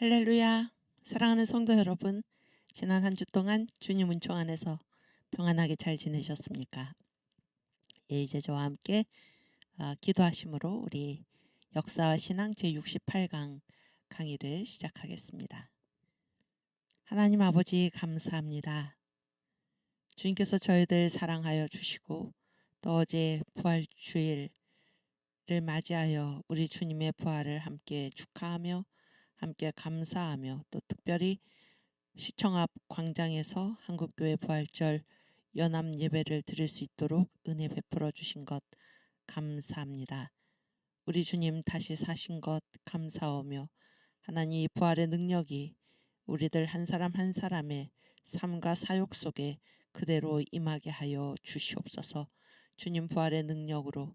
할렐루야. 사랑하는 성도 여러분, 지난 한 주 동안 주님 은총 안에서 평안하게 잘 지내셨습니까? 이제 저와 함께 기도하심으로 우리 역사와 신앙 제68강 강의를 시작하겠습니다. 하나님 아버지 감사합니다. 주님께서 저희들 사랑하여 주시고 또 어제 부활주일을 맞이하여 우리 주님의 부활을 함께 축하하며 함께 감사하며 또 특별히 시청 앞 광장에서 한국교회 부활절 연합 예배를 드릴 수 있도록 은혜 베풀어 주신 것 감사합니다. 우리 주님 다시 사신 것 감사하며 하나님 이 부활의 능력이 우리들 한 사람 한 사람의 삶과 사역 속에 그대로 임하게 하여 주시옵소서. 주님 부활의 능력으로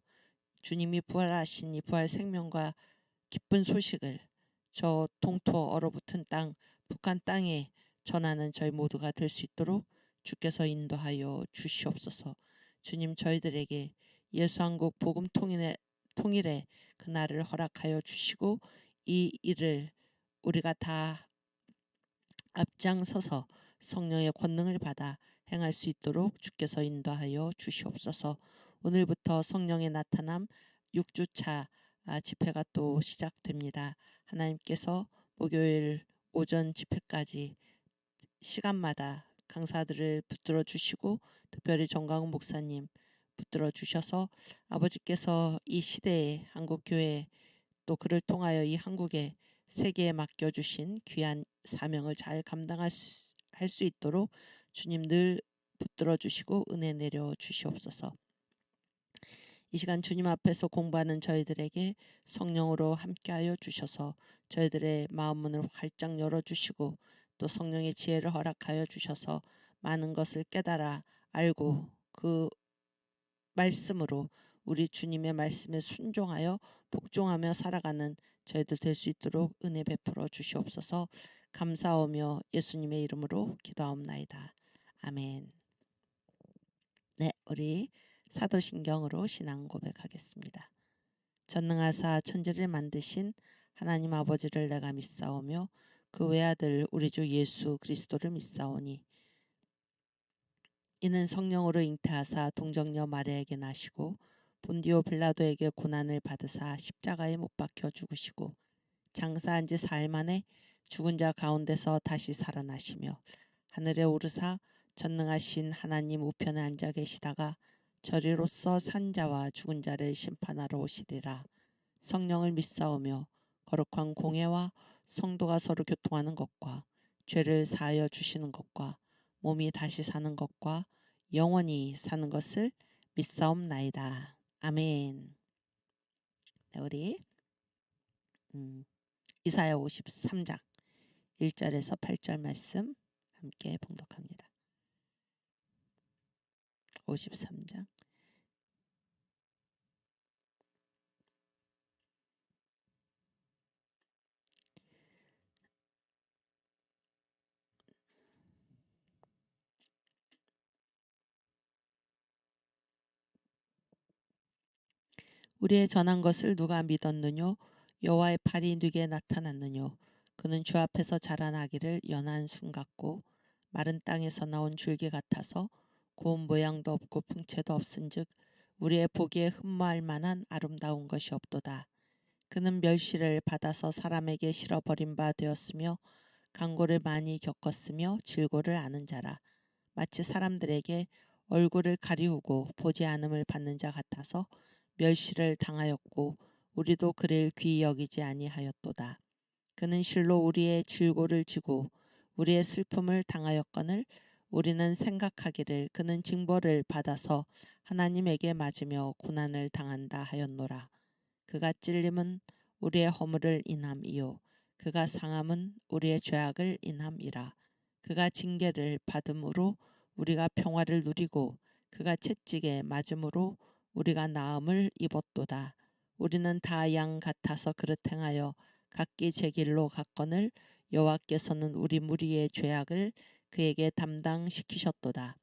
주님이 부활하신 이 부활 생명과 기쁜 소식을 저 동토 얼어붙은 땅 북한 땅에 전하는 저희 모두가 될 수 있도록 주께서 인도하여 주시옵소서. 주님 저희들에게 예수한국 복음 통일의 그날을 허락하여 주시고 이 일을 우리가 다 앞장서서 성령의 권능을 받아 행할 수 있도록 주께서 인도하여 주시옵소서. 오늘부터 성령의 나타남 6주차 집회가 또 시작됩니다. 하나님께서 목요일 오전 집회까지 시간마다 강사들을 붙들어 주시고 특별히 정강훈 목사님 붙들어 주셔서 아버지께서 이 시대에 한국교회 또 그를 통하여 이 한국의 세계에 맡겨주신 귀한 사명을 잘 감당할 수 있도록 주님 늘 붙들어 주시고 은혜 내려 주시옵소서. 이 시간 주님 앞에서 공부하는 저희들에게 성령으로 함께하여 주셔서 저희들의 마음 문을 활짝 열어주시고 또 성령의 지혜를 허락하여 주셔서 많은 것을 깨달아 알고 그 말씀으로 우리 주님의 말씀에 순종하여 복종하며 살아가는 저희들 될 수 있도록 은혜 베풀어 주시옵소서. 감사하며 예수님의 이름으로 기도하옵나이다. 아멘. 네, 우리 사도신경으로 신앙 고백하겠습니다. 전능하사 천지를 만드신 하나님 아버지를 내가 믿사오며 그 외아들 우리 주 예수 그리스도를 믿사오니 이는 성령으로 잉태하사 동정녀 마리아에게 나시고 본디오 빌라도에게 고난을 받으사 십자가에 못 박혀 죽으시고 장사한 지 사흘 만에 죽은 자 가운데서 다시 살아나시며 하늘에 오르사 전능하신 하나님 우편에 앉아 계시다가 저리로서 산 자와 죽은 자를 심판하러 오시리라. 성령을 믿사오며 거룩한 공예와 성도가 서로 교통하는 것과 죄를 사하여 주시는 것과 몸이 다시 사는 것과 영원히 사는 것을 믿사옵나이다. 아멘. 네, 우리 이사야 53장 1절에서 8절 말씀 함께 봉독합니다. 53장 우리의 전한 것을 누가 믿었느뇨? 여호와의 팔이 누게 나타났느뇨? 그는 주 앞에서 자란 아기를 연한 순 같고 마른 땅에서 나온 줄기 같아서 고운 모양도 없고 풍채도 없은즉 우리의 보기에 흠모할 만한 아름다운 것이 없도다. 그는 멸시를 받아서 사람에게 실어버린 바 되었으며 강고를 많이 겪었으며 질고를 아는 자라. 마치 사람들에게 얼굴을 가리우고 보지 않음을 받는 자 같아서 멸시를 당하였고 우리도 그를 귀히 여기지 아니하였도다. 그는 실로 우리의 질고를 지고 우리의 슬픔을 당하였거늘 우리는 생각하기를 그는 징벌을 받아서 하나님에게 맞으며 고난을 당한다 하였노라. 그가 찔림은 우리의 허물을 인함이요 그가 상함은 우리의 죄악을 인함이라. 그가 징계를 받음으로 우리가 평화를 누리고 그가 채찍에 맞음으로 우리가 나음을 입었도다. 우리는 다 양 같아서 그릇 행하여 각기 제 길로 갔거늘 여호와께서는 우리 무리의 죄악을 그에게 담당시키셨도다.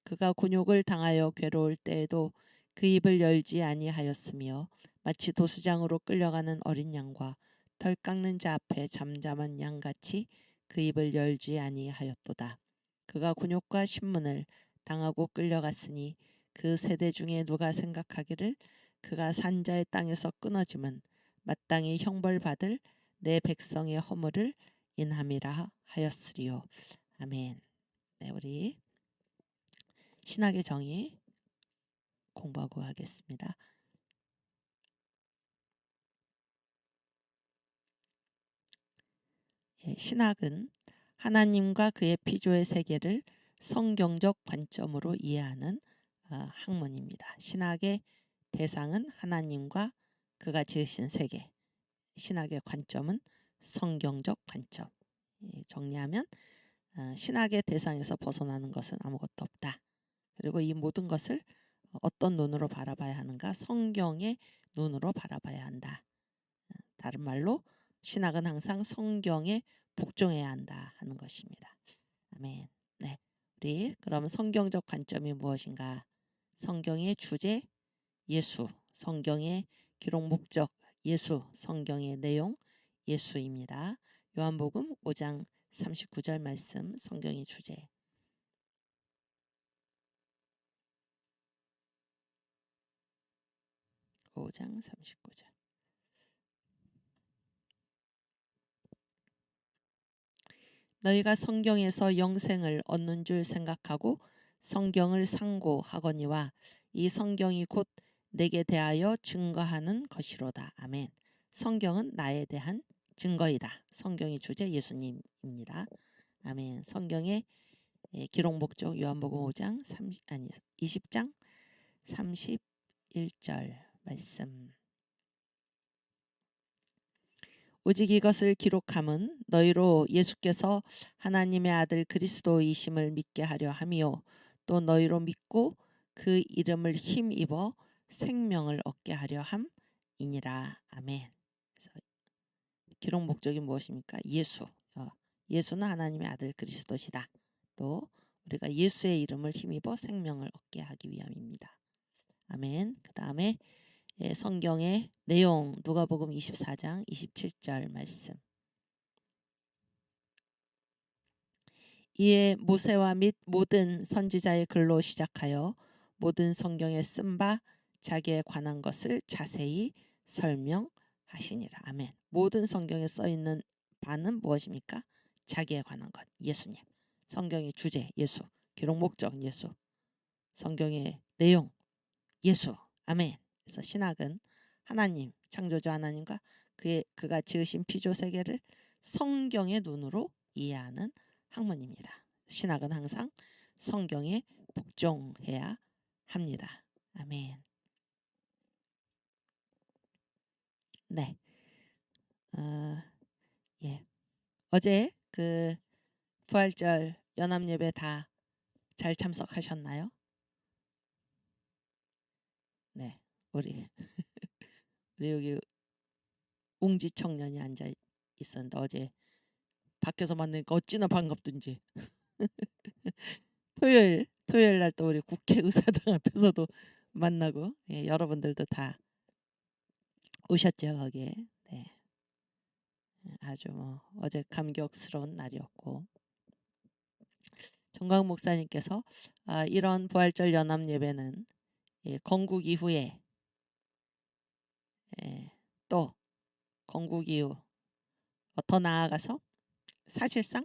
그가 곤욕을 당하여 괴로울 때에도 그 입을 열지 아니하였으며 마치 도수장으로 끌려가는 어린 양과 덜 깎는 자 앞에 잠잠한 양같이 그 입을 열지 아니하였도다. 그가 곤욕과 신문을 당하고 끌려갔으니 그 세대 중에 누가 생각하기를 그가 산자의 땅에서 끊어짐은 마땅히 형벌받을 내 백성의 허물을 인함이라 하였으리요. 아멘. 네, 우리 신학의 정의 공부하고 가겠습니다. 예, 신학은 하나님과 그의 피조의 세계를 성경적 관점으로 이해하는 학문입니다. 신학의 대상은 하나님과 그가 지으신 세계, 신학의 관점은 성경적 관점. 예, 정리하면 신학의 대상에서 벗어나는 것은 아무것도 없다. 그리고 이 모든 것을 어떤 눈으로 바라봐야 하는가? 성경의 눈으로 바라봐야 한다. 다른 말로 신학은 항상 성경에 복종해야 한다 하는 것입니다. 아멘. 네, 우리 그럼 성경적 관점이 무엇인가? 성경의 주제 예수, 성경의 기록 목적 예수, 성경의 내용 예수입니다. 요한복음 5장 39절 말씀 성경의 주제. 오 장 39절. 너희가 성경에서 영생을 얻는 줄 생각하고 성경을 상고하거니와 이 성경이 곧 내게 대하여 증거하는 것이로다. 아멘. 성경은 나에 대한 증거이다. 성경의 주제 예수님입니다. 아멘. 성경의 기록 목적 요한복음 5장 20장 31절 말씀. 오직 이것을 기록함은 너희로 예수께서 하나님의 아들 그리스도이심을 믿게 하려 함이요 또 너희로 믿고 그 이름을 힘입어 생명을 얻게 하려 함이니라. 아멘. 그래서 기록 목적이 무엇입니까? 예수. 예수는 하나님의 아들 그리스도시다. 또 우리가 예수의 이름을 힘입어 생명을 얻게 하기 위함입니다. 아멘. 그 다음에 성경의 내용 누가복음 24장 27절 말씀. 이에 모세와 및 모든 선지자의 글로 시작하여 모든 성경에 쓴 바 자기에 관한 것을 자세히 설명하시니라. 아멘. 모든 성경에 써 있는 바는 무엇입니까? 자기에 관한 것. 예수님. 성경의 주제 예수. 기록 목적 예수. 성경의 내용 예수. 아멘. 그래서 신학은 하나님, 창조주 하나님과 그가 지으신 피조 세계를 성경의 눈으로 이해하는 학문입니다. 신학은 항상 성경에 복종해야 합니다. 아멘. 네. 예. 어제 그 부활절 연합예배 다 잘 참석하셨나요? 네. 우리 여기 웅지 청년이 앉아 있었는데 어제 밖에서 만나니까 어찌나 반갑든지. 토요일 날 또 우리 국회의사당 앞에서도 만나고 여러분들도 다 오셨죠 거기에. 네. 아주 어제 감격스러운 날이었고 정광 목사님께서 이런 부활절 연합 예배는 건국 이후에 또 건국 이후 더 나아가서 사실상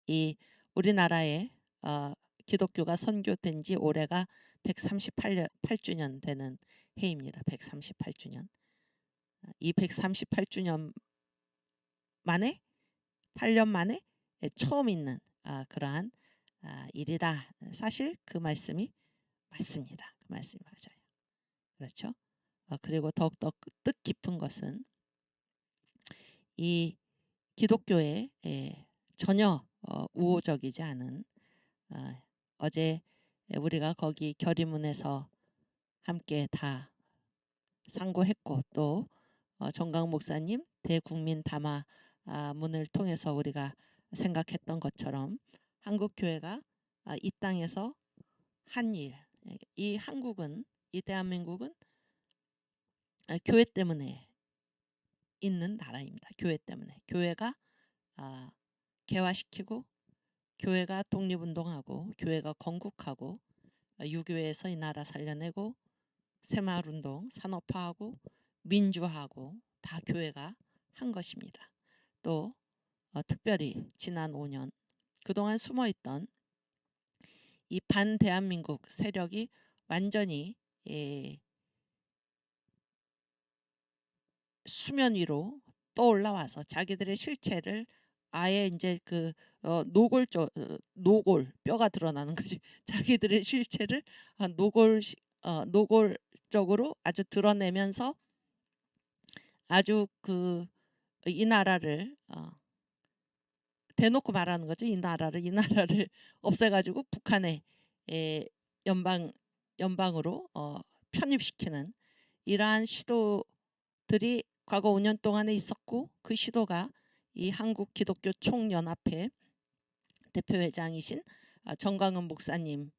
이 우리나라에 기독교가 선교된 지 올해가 138주년 되는 해입니다. 138주년. 이 138주년 만에 8년 만에 처음 있는 그러한 일이다. 사실 그 말씀이 맞습니다. 그 말씀이 맞아요. 그렇죠? 그리고 더욱더 뜻깊은 것은 이 기독교에 전혀 우호적이지 않은 어제 우리가 거기 결의문에서 함께 다 상고했고 또 정강 목사님 대국민 담화 문을 통해서 우리가 생각했던 것처럼 한국 교회가 이 땅에서 한 일, 이 한국은 이 대한민국은 교회 때문에 있는 나라입니다. 교회 때문에. 교회가 개화시키고 교회가 독립운동하고 교회가 건국하고 유교에서 이 나라 살려내고 새마을운동 산업화하고 민주화하고 다 교회가 한 것입니다. 또 특별히 지난 5년 그동안 숨어있던 이 반대한민국 세력이 완전히 수면 위로 떠올라와서 자기들의 실체를 아예 이제 그 노골 뼈가 드러나는 거지. 자기들의 실체를 노골적으로 아주 드러내면서 아주 이 나라를 대놓고 말하는 거죠. 이 나라를 없애가지고 북한의 연방으로 편입시키는 이러한 시도들이 과거 5년 동안에 있었고 그 시도가 이 한국 기독교 총연합회 대표회장이신 정광훈 목사님의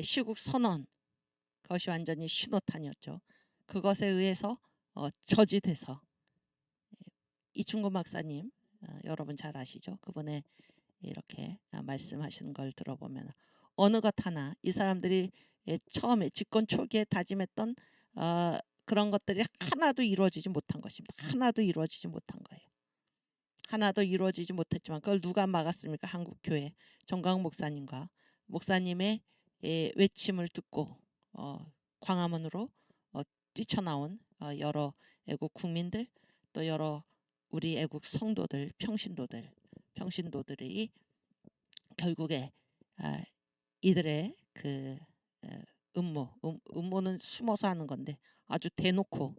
시국 선언 그것이 완전히 신호탄이었죠. 그것에 의해서 저지돼서 이충구 박사님 여러분 잘 아시죠? 그분의 이렇게 말씀하시는 걸 들어보면 어느 것 하나 이 사람들이 처음에 집권 초기에 다짐했던 그런 것들이 하나도 이루어지지 못한 것입니다. 하나도 이루어지지 못한 거예요. 하나도 이루어지지 못했지만 그걸 누가 막았습니까? 한국교회 정광훈 목사님과 목사님의 외침을 듣고 광화문으로 뛰쳐나온 여러 애국 국민들 또 여러 우리 애국 성도들 평신도들이 결국에 이들의 그 음모는 숨어서 하는 건데 아주 대놓고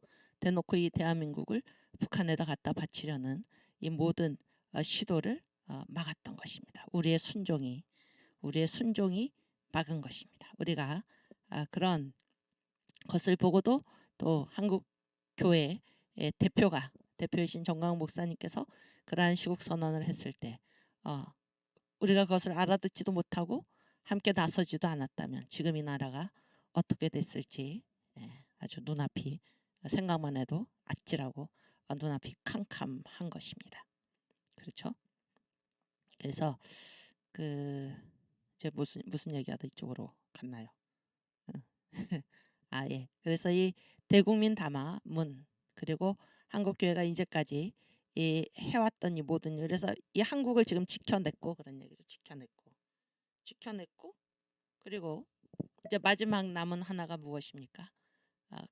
이 대한민국을 북한에다 갖다 바치려는 이 모든 시도를 막았던 것입니다. 우리의 순종이 막은 것입니다. 우리가 그런 것을 보고도 또 한국 교회의 대표이신 정광훈 목사님께서 그러한 시국 선언을 했을 때 우리가 그것을 알아듣지도 못하고 함께 나서지도 않았다면 지금 이 나라가 어떻게 됐을지 아주 눈앞이 생각만 해도 아찔하고 눈앞이 캄캄한 것입니다. 그렇죠? 그래서 이제 무슨 얘기하다 이쪽으로 갔나요? 예. 그래서 이 대국민 담화문 그리고 한국교회가 이제까지 해왔던 이 모든 일 그래서 이 한국을 지금 지켜냈고 그런 얘기죠. 지켜냈고 그리고 이제 마지막 남은 하나가 무엇입니까?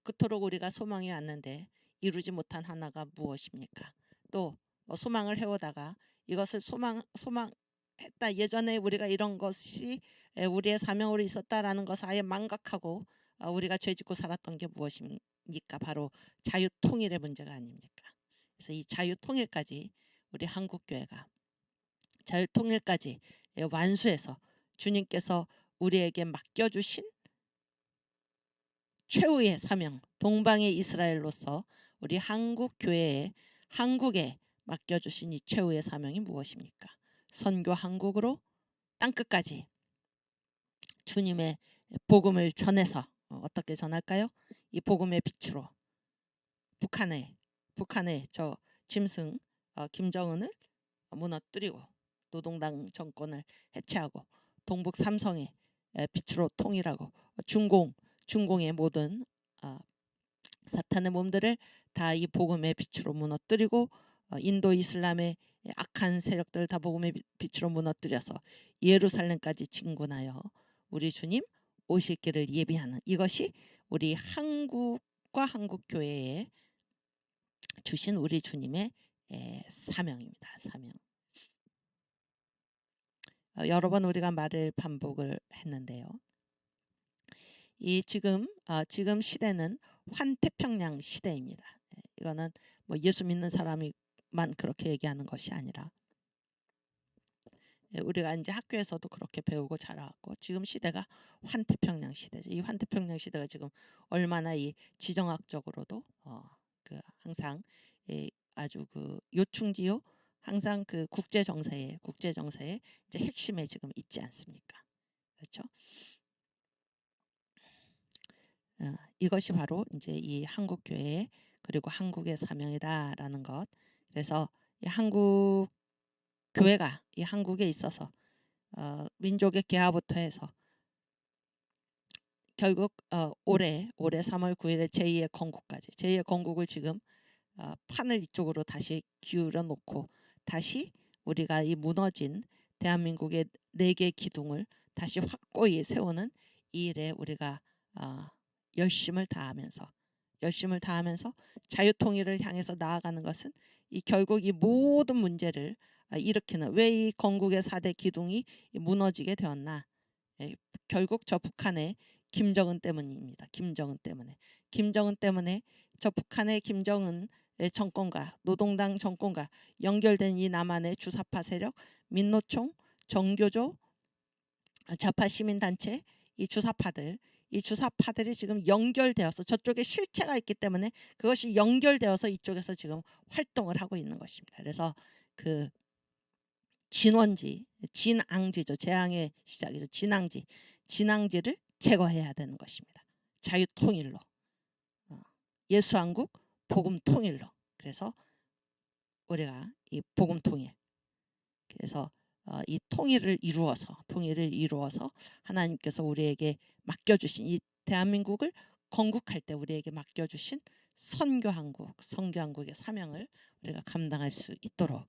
그토록 우리가 소망이 왔는데 이루지 못한 하나가 무엇입니까? 또 소망을 해오다가 이것을 소망했다. 예전에 우리가 이런 것이 우리의 사명으로 있었다라는 것을 아예 망각하고 우리가 죄짓고 살았던 게 무엇입니까? 바로 자유통일의 문제가 아닙니까? 그래서 이 자유통일까지 우리 한국교회가 자유통일까지 완수해서 주님께서 우리에게 맡겨주신 최후의 사명 동방의 이스라엘로서 우리 한국교회에 한국에 맡겨주신 이 최후의 사명이 무엇입니까? 선교 한국으로 땅끝까지 주님의 복음을 전해서 어떻게 전할까요? 이 복음의 빛으로 북한의 저 짐승 김정은을 무너뜨리고 노동당 정권을 해체하고 동북 삼성의 빛으로 통일하고 중공의 모든 사탄의 몸들을 다 이 복음의 빛으로 무너뜨리고 인도 이슬람의 악한 세력들 다 복음의 빛으로 무너뜨려서 예루살렘까지 진군하여 우리 주님 오실 길을 예비하는 이것이 우리 한국과 한국교회에 주신 우리 주님의 사명입니다. 사명. 여러 번 우리가 말을 반복을 했는데요. 이 지금 시대는 환태평양 시대입니다. 이거는 뭐 예수 믿는 사람이만 그렇게 얘기하는 것이 아니라 우리가 이제 학교에서도 그렇게 배우고 자라왔고 지금 시대가 환태평양 시대죠. 이 환태평양 시대가 지금 얼마나 이 지정학적으로도 항상 아주 요충지요 항상 국제 정세의 이제 핵심에 지금 있지 않습니까? 그렇죠? 이것이 바로 이제 이 한국 교회 그리고 한국의 사명이다라는 것. 그래서 이 한국 교회가 이 한국에 있어서 민족의 개화부터 해서 결국 올해 3월 9일에 제2의 건국까지 제2의 건국을 지금 판을 이쪽으로 다시 기울여 놓고 다시 우리가 이 무너진 대한민국의 4개 기둥을 다시 확고히 세우는 이 일에 우리가 열심을 다하면서 자유통일을 향해서 나아가는 것은 이 결국 이 모든 문제를 일으키는 왜 이 건국의 4대 기둥이 무너지게 되었나. 결국 저 북한의 김정은 때문입니다. 김정은 때문에 저 북한의 김정은 정권과 노동당 정권과 연결된 이 남한의 주사파 세력, 민노총, 정교조, 좌파 시민단체, 이 주사파들이 지금 연결되어서 저쪽에 실체가 있기 때문에 그것이 연결되어서 이쪽에서 지금 활동을 하고 있는 것입니다. 그래서 그 진앙지죠. 재앙의 시작이죠. 진앙지를 제거해야 되는 것입니다. 자유통일로, 예수한국 복음통일로. 그래서 우리가 이 복음통일, 그래서 이 통일을 이루어서 하나님께서 우리에게 맡겨주신 이 대한민국을 건국할 때 우리에게 맡겨주신 선교한국의 사명을 우리가 감당할 수 있도록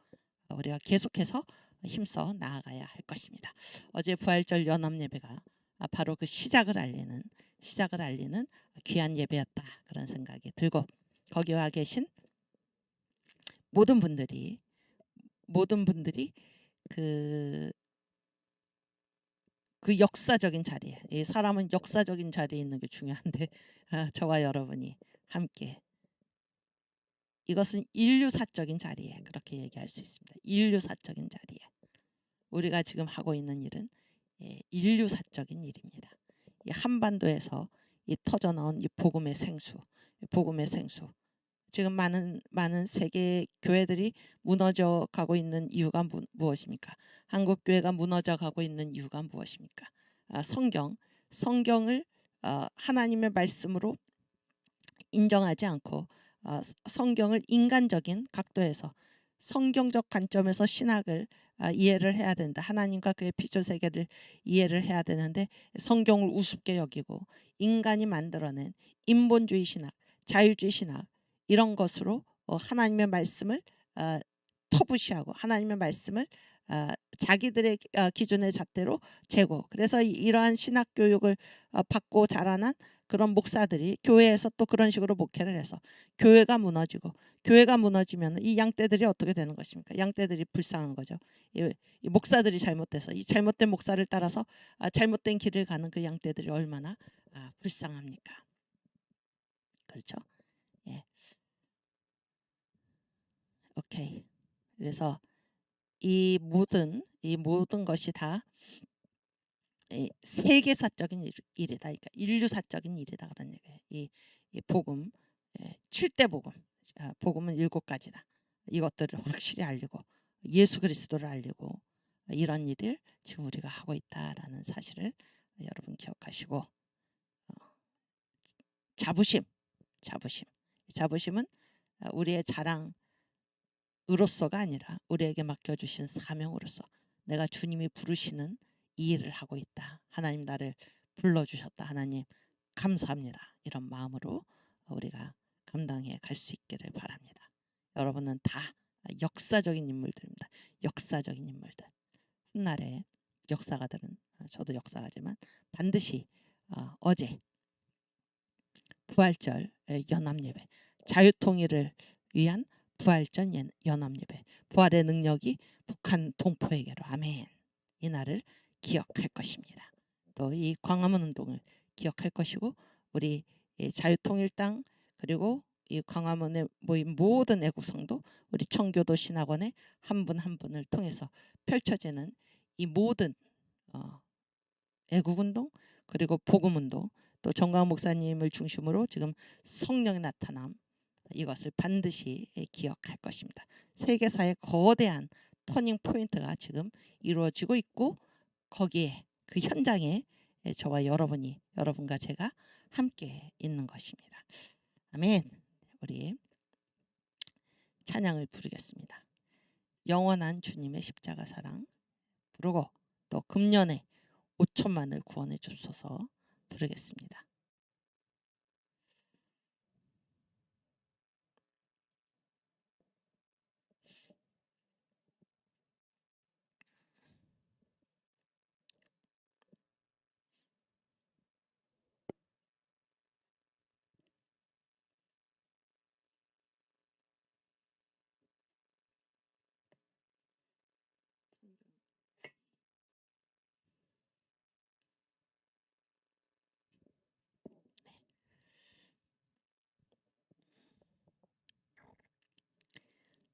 우리가 계속해서 힘써 나아가야 할 것입니다. 어제 부활절 연합예배가 바로 그 시작을 알리는 귀한 예배였다, 그런 생각이 들고, 거기 와 계신 모든 분들이 그 역사적인 자리에, 이 사람은 역사적인 자리에 있는 게 중요한데 저와 여러분이 함께, 이것은 인류사적인 자리에, 그렇게 얘기할 수 있습니다. 인류사적인 자리에 우리가 지금 하고 있는 일은 인류사적인 일입니다. 이 한반도에서 이 터져나온 이 복음의 생수, 지금 많은 세계 교회들이 무너져 가고 있는 이유가 무엇입니까? 한국 교회가 무너져 가고 있는 이유가 무엇입니까? 성경을 하나님의 말씀으로 인정하지 않고 성경을 인간적인 각도에서 성경적 관점에서 신학을 이해를 해야 된다. 하나님과 그의 피조 세계를 이해를 해야 되는데 성경을 우습게 여기고 인간이 만들어낸 인본주의 신학, 자유주의 신학, 이런 것으로 하나님의 말씀을 터부시하고 하나님의 말씀을 자기들의 기준의 잣대로 재고, 그래서 이러한 신학 교육을 받고 자라난 그런 목사들이 교회에서 또 그런 식으로 목회를 해서 교회가 무너지면 이 양떼들이 어떻게 되는 것입니까? 양떼들이 불쌍한 거죠. 이 목사들이 잘못돼서 이 잘못된 목사를 따라서 잘못된 길을 가는 그 양떼들이 얼마나 불쌍합니까? 그렇죠? 예. 오케이. 그래서 이 모든 것이 다 세계사적인 일이다. 그러니까 인류사적인 일이다, 그런 얘기예요. 이 복음, 7대 복음, 복음은 7가지다. 이것들을 확실히 알리고 예수 그리스도를 알리고 이런 일을 지금 우리가 하고 있다라는 사실을 여러분 기억하시고, 자부심은 우리의 자랑으로서가 아니라 우리에게 맡겨주신 사명으로서 내가 주님이 부르시는 이 일을 하고 있다. 하나님 나를 불러주셨다. 하나님 감사합니다. 이런 마음으로 우리가 감당해 갈 수 있기를 바랍니다. 여러분은 다 역사적인 인물들입니다. 역사적인 인물들. 훗날에 역사가들은, 저도 역사가지만 반드시 어제 부활절 연합예배, 자유통일을 위한 부활절 연합예배, 부활의 능력이 북한 동포에게로, 아멘, 이 날을 기억할 것입니다. 또 이 광화문 운동을 기억할 것이고, 우리 자유통일당 그리고 이 광화문에 모인 모든 애국성도 우리 청교도 신학원의 한 분 한 분을 통해서 펼쳐지는 이 모든 애국운동 그리고 복음운동, 또 정광 목사님을 중심으로 지금 성령의 나타남, 이것을 반드시 기억할 것입니다. 세계사의 거대한 터닝 포인트가 지금 이루어지고 있고, 거기에 그 현장에 저와 여러분과 제가 함께 있는 것입니다. 아멘. 우리 찬양을 부르겠습니다. 영원한 주님의 십자가 사랑 부르고 또 금년에 5천만을 구원해 주소서 부르겠습니다.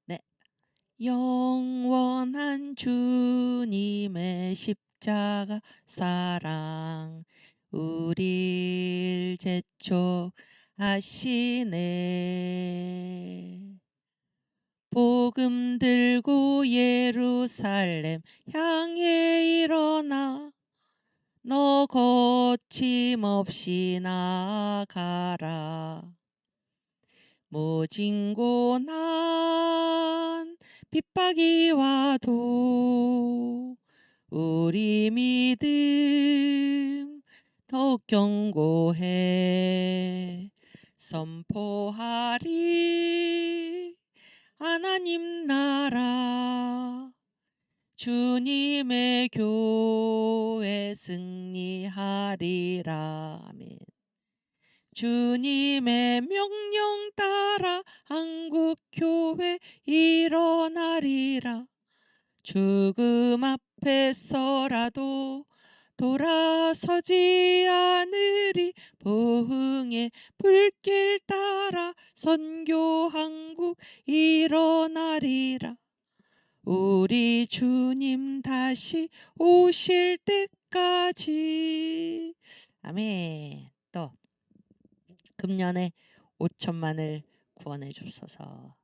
네. 영원한 주님의 십자가 사랑 우릴 재촉하시네. 복음 들고 예루살렘 향해 일어나 너 거침없이 나아가라. 모진고난 핍박이 와도 우리 믿음 더욱 견고해 선포하리 하나님 나라 주님의 교회 승리하리라. 아멘. 주님의 명령 따라 한국교회 일어나리라. 죽음 앞에서라도 돌아서지 않으리. 보흥의 불길 따라 선교 한국 일어나리라. 우리 주님 다시 오실 때까지. 아멘. 또 금년에 5천만을 구원해 주소서.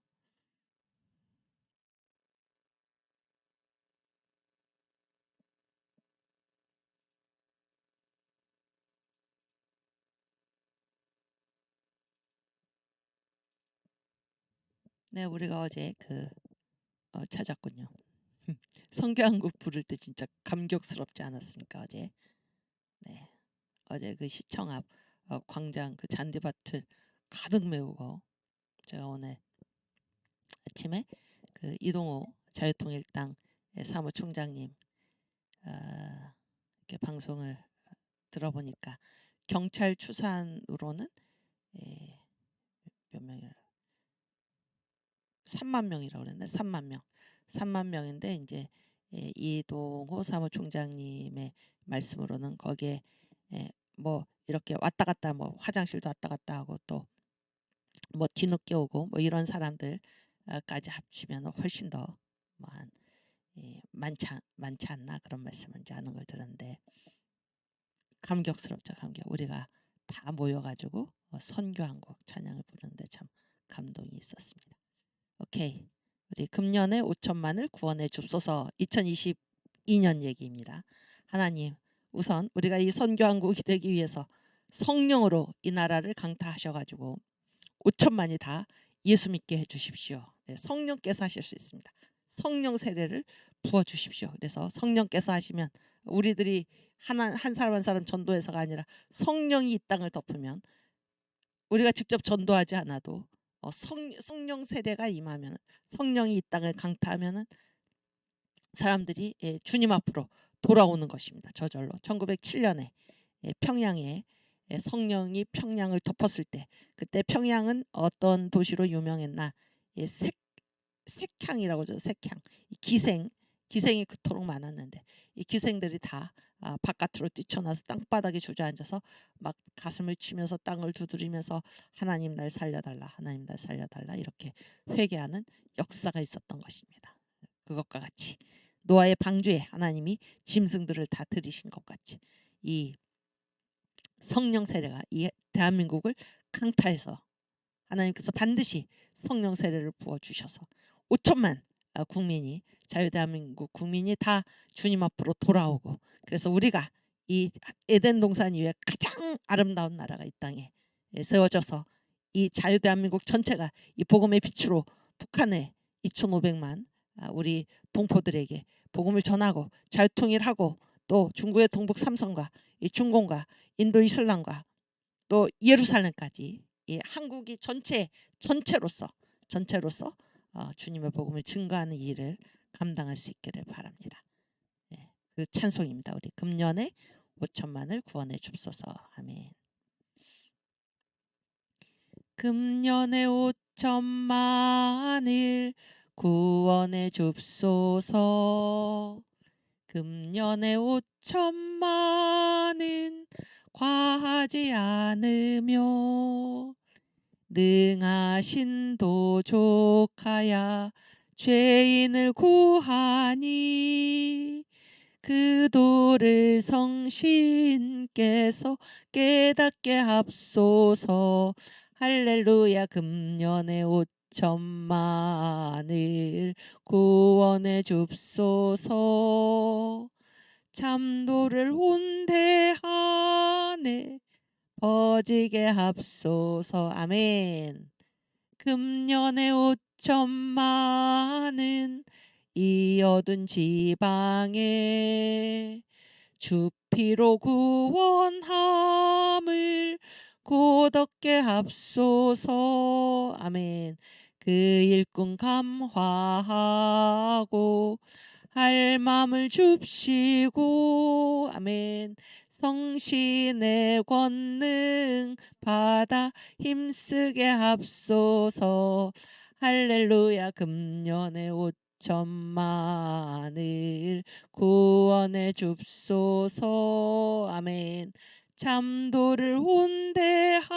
네, 우리가 어제 찾았군요. 성교한국 부를 때 진짜 감격스럽지 않았습니까? 어제. 네, 어제 그 시청 앞 광장 그 잔디밭을 가득 메우고 제가 오늘 아침에 그 이동호 자유통일당 사무총장님 이렇게 방송을 들어보니까 경찰 추산으로는 몇 명이 3만 명이라고 그랬네. 3만 명. 3만 명인데 이제 이동호 사무총장님의 말씀으로는 거기에 뭐 이렇게 왔다 갔다 뭐 화장실도 왔다 갔다 하고 또 뭐 뒤늦게 오고 뭐 이런 사람들까지 합치면 훨씬 더 뭐 한 많지 않나 그런 말씀을 이제 하는 걸 들었는데 감격스럽죠. 감격. 우리가 다 모여가지고 선교한 곡 찬양을 부르는데 참 감동이 있었습니다. 오케이. 우리 금년에 5천만을 구원해 줍소서. 2022년 얘기입니다. 하나님, 우선 우리가 이 선교한국이 되기 위해서 성령으로 이 나라를 강타하셔가지고 5천만이 다 예수 믿게 해주십시오. 네, 성령께서 하실 수 있습니다. 성령 세례를 부어 주십시오. 그래서 성령께서 하시면 우리들이 한 사람 한 사람 전도해서가 아니라 성령이 이 땅을 덮으면 우리가 직접 전도하지 않아도 성령 세례가 임하면 성령이 이 땅을 강타하면은 사람들이 주님 앞으로 돌아오는 것입니다. 저절로 1907년에 평양에 성령이 평양을 덮었을 때 그때 평양은 어떤 도시로 유명했나? 색향이라고 하죠. 색향. 기생이 그토록 많았는데 이 기생들이 다 바깥으로 뛰쳐나서 땅바닥에 주저앉아서 막 가슴을 치면서 땅을 두드리면서 하나님 날 살려달라, 하나님 날 살려달라 이렇게 회개하는 역사가 있었던 것입니다. 그것과 같이 노아의 방주에 하나님이 짐승들을 다 들이신 것 같이 이 성령 세례가 이 대한민국을 강타해서 하나님께서 반드시 성령 세례를 부어 주셔서 5천만 국민이 자유대한민국 국민이 다 주님 앞으로 돌아오고 그래서 우리가 이 에덴 동산 이외에 가장 아름다운 나라가 이 땅에 세워져서 이 자유대한민국 전체가 이 복음의 빛으로 북한의 2,500만 우리 동포들에게 복음을 전하고 자유통일하고 또 중국의 동북 삼성과 이 중공과 인도 이슬람과 또 예루살렘까지 이 한국이 전체로서 주님의 복음을 증거하는 일을 감당할 수 있기를 바랍니다. 그 찬송입니다. 우리 금년에 5천만을 구원해 줍소서. 아멘. 금년에 5천만을 구원해 줍소서. 금년에 5천만은 과하지 않으며 능하신 도족하야 죄인을 구하니 그 도를 성신께서 깨닫게 합소서. 할렐루야. 금년에 5천만을 구원해 줍소서. 참도를 온대하네 퍼지게 합소서. 아멘. 금년에 5천만은 이 어두운 지방에 주 피로 구원함을 곧 얻게 합소서. 아멘. 그 일꾼 감화하고 할 마음을 줍시고 아멘. 성신의 권능 받아 힘쓰게 합소서. 할렐루야. 금년에 5천만을 구원해 줍소서. 아멘. 참도를 온대하네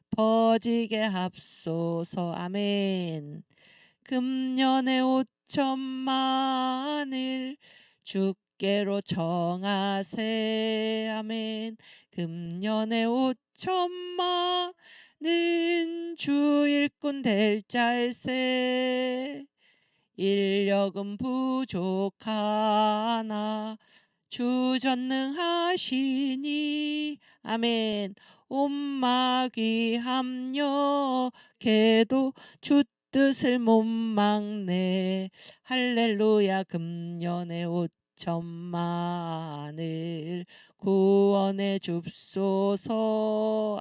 퍼지게 합소서. 아멘. 금년에 5천만을 주께로 정하세. 아멘. 금년에 5천만은 주 일꾼 될 자일세. 인력은 부족하나 주 전능하시니 아멘. 온마귀 합력해도 주 뜻을 못 막네. 할렐루야. 금년에 5천만을 구원해 줍소서.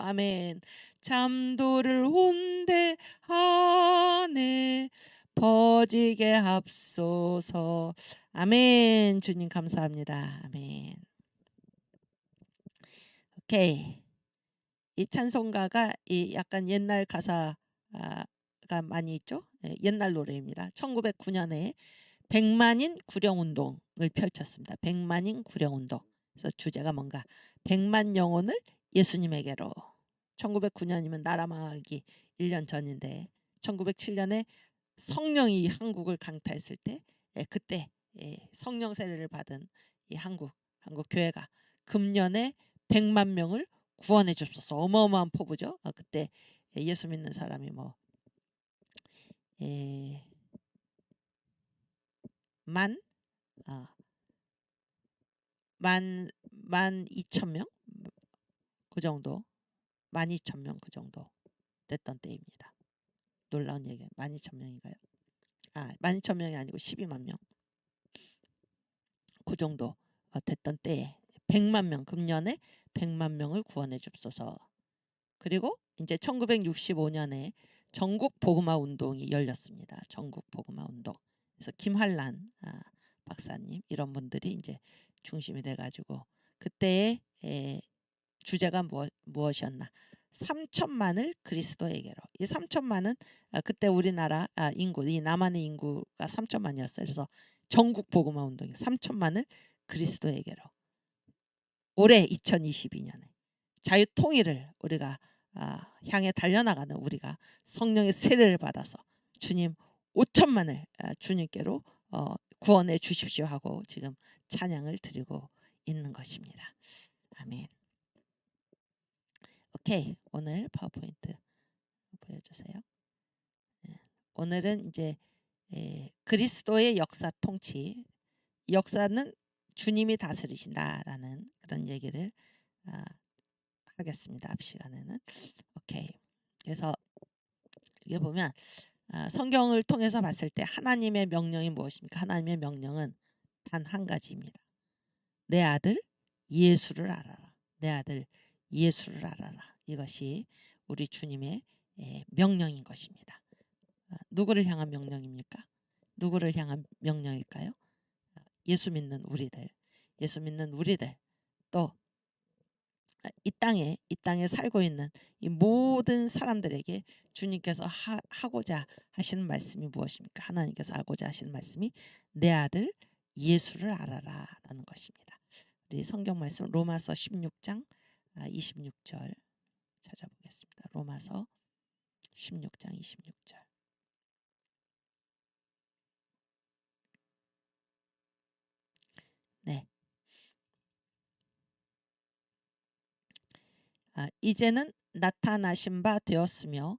아멘. 참도를 온대하네 퍼지게 합소서. 아멘. 주님 감사합니다. 아멘. 오케이. 이 찬송가가 이 약간 옛날 가사가 많이 있죠. 옛날 노래입니다. 1909년에 백만인 구령운동을 펼쳤습니다. 백만인 구령운동. 그래서 주제가 뭔가 100만 영혼을 예수님에게로. 1909년이면 나라 망하기 1년 전인데 1907년에 성령이 한국을 강타했을 때 그때 성령 세례를 받은 이 한국 교회가 금년에 100만 명을 구원해 줍소서. 어마어마한 포부죠. 그때 예수 믿는 사람이 뭐 만 2,000명 그 정도 12,000명 그 정도 됐던 때입니다. 놀라운 얘기. 12,000명인가요? 12,000명이 아니고 12만 명 그 정도 됐던 때에 100만 명 금년에 100만 명을 구원해 줍소서. 그리고 이제 1965년에 전국 복음화 운동이 열렸습니다. 전국 복음화 운동. 그래서 김한란 박사님 이런 분들이 이제 중심이 돼가지고 그때의 주제가 무엇이었나? 3천만을 그리스도에게로. 이 3천만은 그때 우리나라 인구, 이 남한의 인구가 3천만이었어요. 그래서 전국 복음화 운동이 3천만을 그리스도에게로. 올해 2022년에 자유 통일을 우리가 향해 달려나가는 우리가 성령의 세례를 받아서 주님 5천만을 주님께로 구원해 주십시오 하고 지금 찬양을 드리고 있는 것입니다. 아멘. 오케이. 오늘 파워포인트 보여주세요. 오늘은 이제 그리스도의 역사 통치. 역사는 주님이 다스리신다라는 그런 얘기를 하겠습니다. 앞 시간에는. 오케이. 그래서 여기 보면 성경을 통해서 봤을 때 하나님의 명령이 무엇입니까? 하나님의 명령은 단 한 가지입니다. 내 아들 예수를 알아라. 내 아들 예수를 알아라. 이것이 우리 주님의 명령인 것입니다. 누구를 향한 명령입니까? 누구를 향한 명령일까요? 예수 믿는 우리들. 예수 믿는 우리들. 또 이 땅에 살고 있는 이 모든 사람들에게 주님께서 하고자 하시는 말씀이 무엇입니까? 하나님께서 하고자 하시는 말씀이 내 아들 예수를 알아라라는 것입니다. 우리 성경 말씀 로마서 16장 26절 찾아보겠습니다. 로마서 16장 26절. 네. 이제는 나타나신 바 되었으며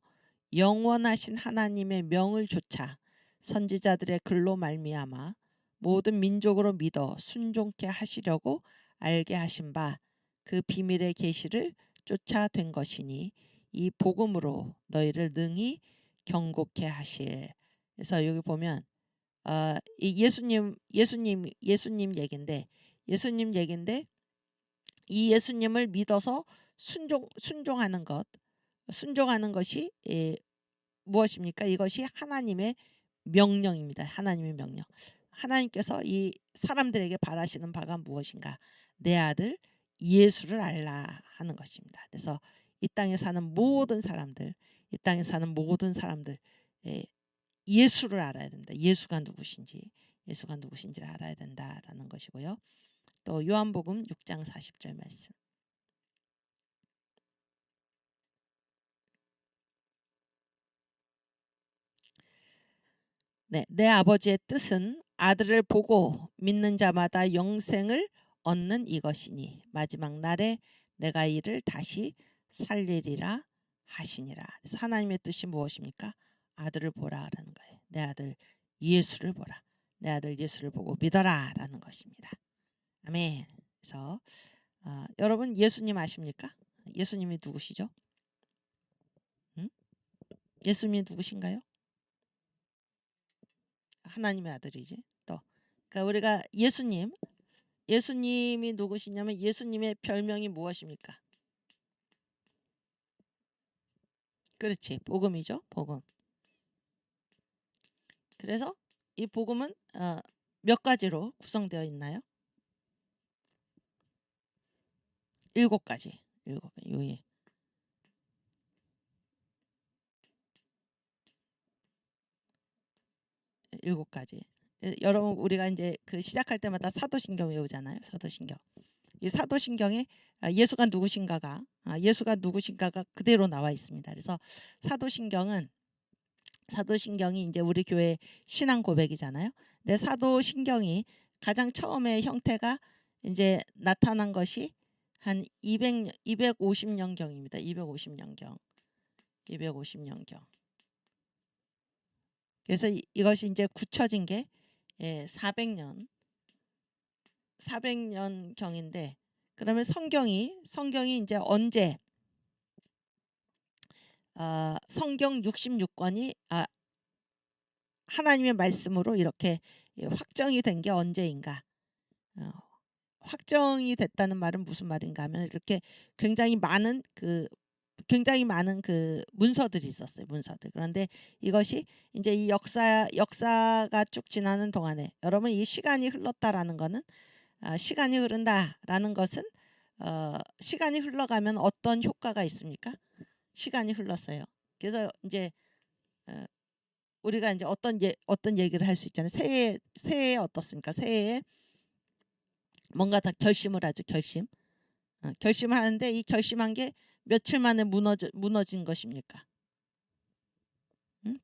영원하신 하나님의 명을 조차 선지자들의 글로 말미암아 모든 민족으로 믿어 순종케 하시려고 알게 하신 바 그 비밀의 계시를 쫓아된 것이니 이 복음으로 너희를 능히 경고케 하실. 그래서 여기 보면 이 예수님 얘긴데 이 예수님을 믿어서 순종하는 것이 무엇입니까? 이것이 하나님의 명령입니다. 하나님의 명령. 하나님께서 이 사람들에게 바라시는 바가 무엇인가? 내 아들 예수를 알라 하는 것입니다. 그래서 이 땅에 사는 모든 사람들 예수를 알아야 된다. 예수가 누구신지를 알아야 된다라는 것이고요. 또 요한복음 6장 40절 말씀. 네, 내 아버지의 뜻은 아들을 보고 믿는 자마다 영생을 얻는 이것이니 마지막 날에 내가 이를 다시 살리리라 하시니라. 그래서 하나님의 뜻이 무엇입니까? 아들을 보라라는 거예요. 내 아들 예수를 보라. 내 아들 예수를 보고 믿어라라는 것입니다. 아멘. 그래서 여러분 예수님 아십니까? 예수님이 누구시죠? 예수님이 누구신가요? 하나님의 아들이지. 또 그러니까 우리가 예수님이 누구시냐면 예수님의 별명이 무엇입니까? 그렇지. 복음이죠. 복음. 그래서 이 복음은 몇 가지로 구성되어 있나요? 7가지. 7가지. 7가지. 여러분 우리가 이제 그 시작할 때마다 사도신경 외우잖아요. 사도신경. 이 사도신경에 예수가 누구신가가 그대로 나와 있습니다. 그래서 사도신경이 이제 우리 교회 신앙 고백이잖아요. 근데 사도신경이 가장 처음에 형태가 이제 나타난 것이 한 250년경입니다. 250년경. 그래서 이것이 이제 굳혀진 게 400년경인데 그러면 성경이 이제 언제 성경 66권이 하나님의 말씀으로 이렇게 확정이 된 게 언제인가? 확정이 됐다는 말은 무슨 말인가 하면 이렇게 굉장히 많은 그 문서들이 있었어요. 문서들. 그런데 이것이 이제 이 역사가 쭉 지나는 동안에 여러분 이 시간이 흘렀다라는 거는 시간이 흐른다라는 것은 시간이 흘러가면 어떤 효과가 있습니까? 시간이 흘렀어요. 그래서 이제 우리가 이제 어떤 얘기를 할 수 있잖아요. 새해에 어떻습니까? 새해에 뭔가 다 결심을 하죠. 결심을 하는데 이 결심한 게 며칠 만에 무너진 것입니까?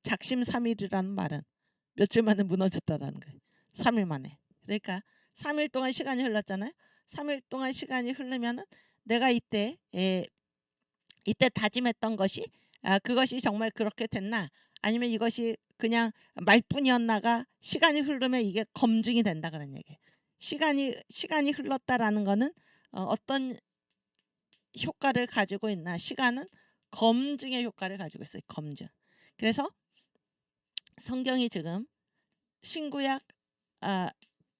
작심삼일이라는 말은 며칠 만에 무너졌다라는 거예요. 3일 만에. 그러니까 3일 동안 시간이 흘렀잖아요. 3일 동안 시간이 흐르면은 내가 이때 다짐했던 것이 그것이 정말 그렇게 됐나 아니면 이것이 그냥 말뿐이었나가 시간이 흐르면 이게 검증이 된다 그런 얘기예요. 시간이 흘렀다라는 거는 어떤 효과를 가지고 있나? 시간은 검증의 효과를 가지고 있어요. 검증. 그래서 성경이 지금 신구약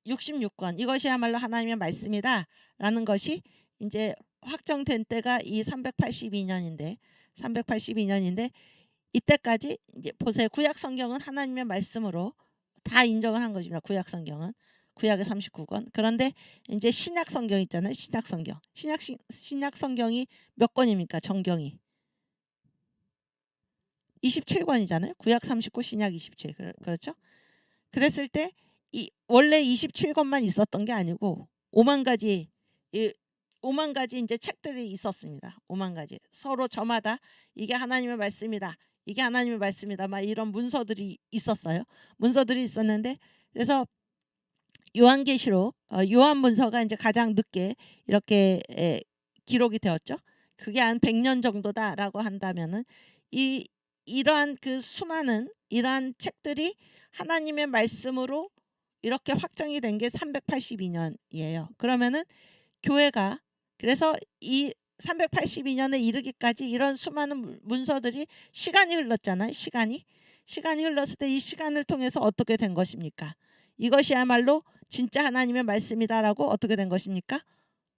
66권 이것이야말로 하나님의 말씀이다라는 것이 이제 확정된 때가 이 382년인데 이때까지 이제 보세요. 구약 성경은 하나님의 말씀으로 다 인정을 한 것입니다. 구약 성경은 구약의 39권. 그런데 이제 신약 성경 있잖아요. 신약 성경. 신약 성경이 몇 권입니까? 정경이 27권이잖아요. 구약 39, 신약 27. 그렇죠? 그랬을 때 원래 27권만 있었던 게 아니고 5만 가지 이제 책들이 있었습니다. 5만 가지. 서로 저마다 이게 하나님의 말씀이다. 이게 하나님의 말씀이다. 막 이런 문서들이 있었어요. 문서들이 있었는데 그래서 요한계시록 요한문서가 이제 가장 늦게 이렇게 기록이 되었죠. 그게 한 100년 정도다라고 한다면은 이러한 그 수많은 이러한 책들이 하나님의 말씀으로 이렇게 확정이 된 게 382년이에요. 그러면은 교회가 그래서 이 382년에 이르기까지 이런 수많은 문서들이 시간이 흘렀잖아요. 시간이 흘렀을 때 이 시간을 통해서 어떻게 된 것입니까? 이것이야말로 진짜 하나님의 말씀이다라고 어떻게 된 것입니까?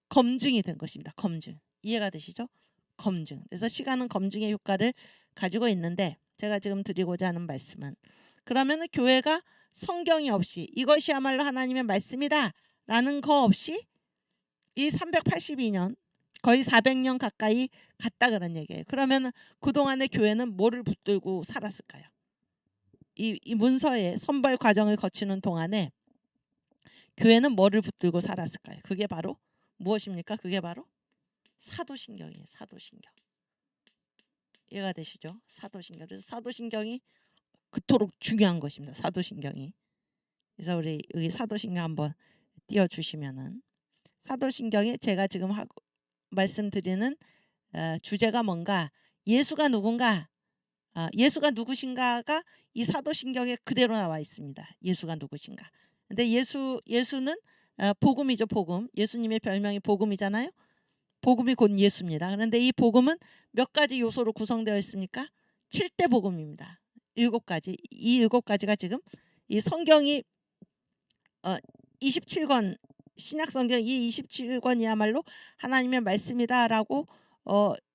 검증이 된 것입니다. 검증. 이해가 되시죠? 검증. 그래서 시간은 검증의 효과를 가지고 있는데 제가 지금 드리고자 하는 말씀은 그러면은 교회가 성경이 없이 이것이야말로 하나님의 말씀이다라는 거 없이 이 382년 거의 400년 가까이 갔다 그런 얘기예요. 그러면 그동안의 교회는 뭐를 붙들고 살았을까요? 이 문서의 선발 과정을 거치는 동안에 교회는 뭐를 붙들고 살았을까요? 그게 바로 무엇입니까? 그게 바로 사도신경이에요. 사도신경. 이해가 되시죠? 사도신경. 그래서 사도신경이 그토록 중요한 것입니다. 사도신경이. 그래서 우리 여기 사도신경 한번 띄워주시면은 사도신경에 제가 지금 말씀드리는 주제가 뭔가 예수가 누군가 예수가 누구신가가 이 사도신경에 그대로 나와 있습니다. 예수가 누구신가. 근데 예수는 복음이죠. 복음. 예수님의 별명이 복음이잖아요. 복음이 곧 예수입니다. 그런데 이 복음은 몇 가지 요소로 구성되어 있습니까? 7대 복음입니다. 7가지. 이 7가지가 지금 이 성경이 27권 신약 성경 이 27권이야말로 하나님의 말씀이다라고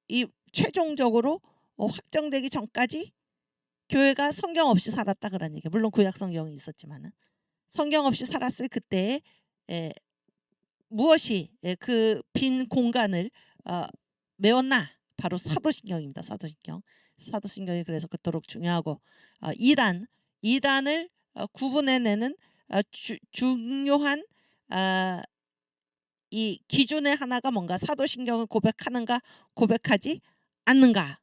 이 최종적으로 확정되기 전까지 교회가 성경 없이 살았다 그런 얘기예요. 물론 구약 성경이 있었지만은 성경 없이 살았을 그때에 무엇이 그 빈 공간을 메웠나? 바로 사도신경입니다. 사도신경이 그래서 그토록 중요하고 이단을 구분해내는 중요한 이 기준의 하나가 뭔가 사도신경을 고백하는가 고백하지 않는가.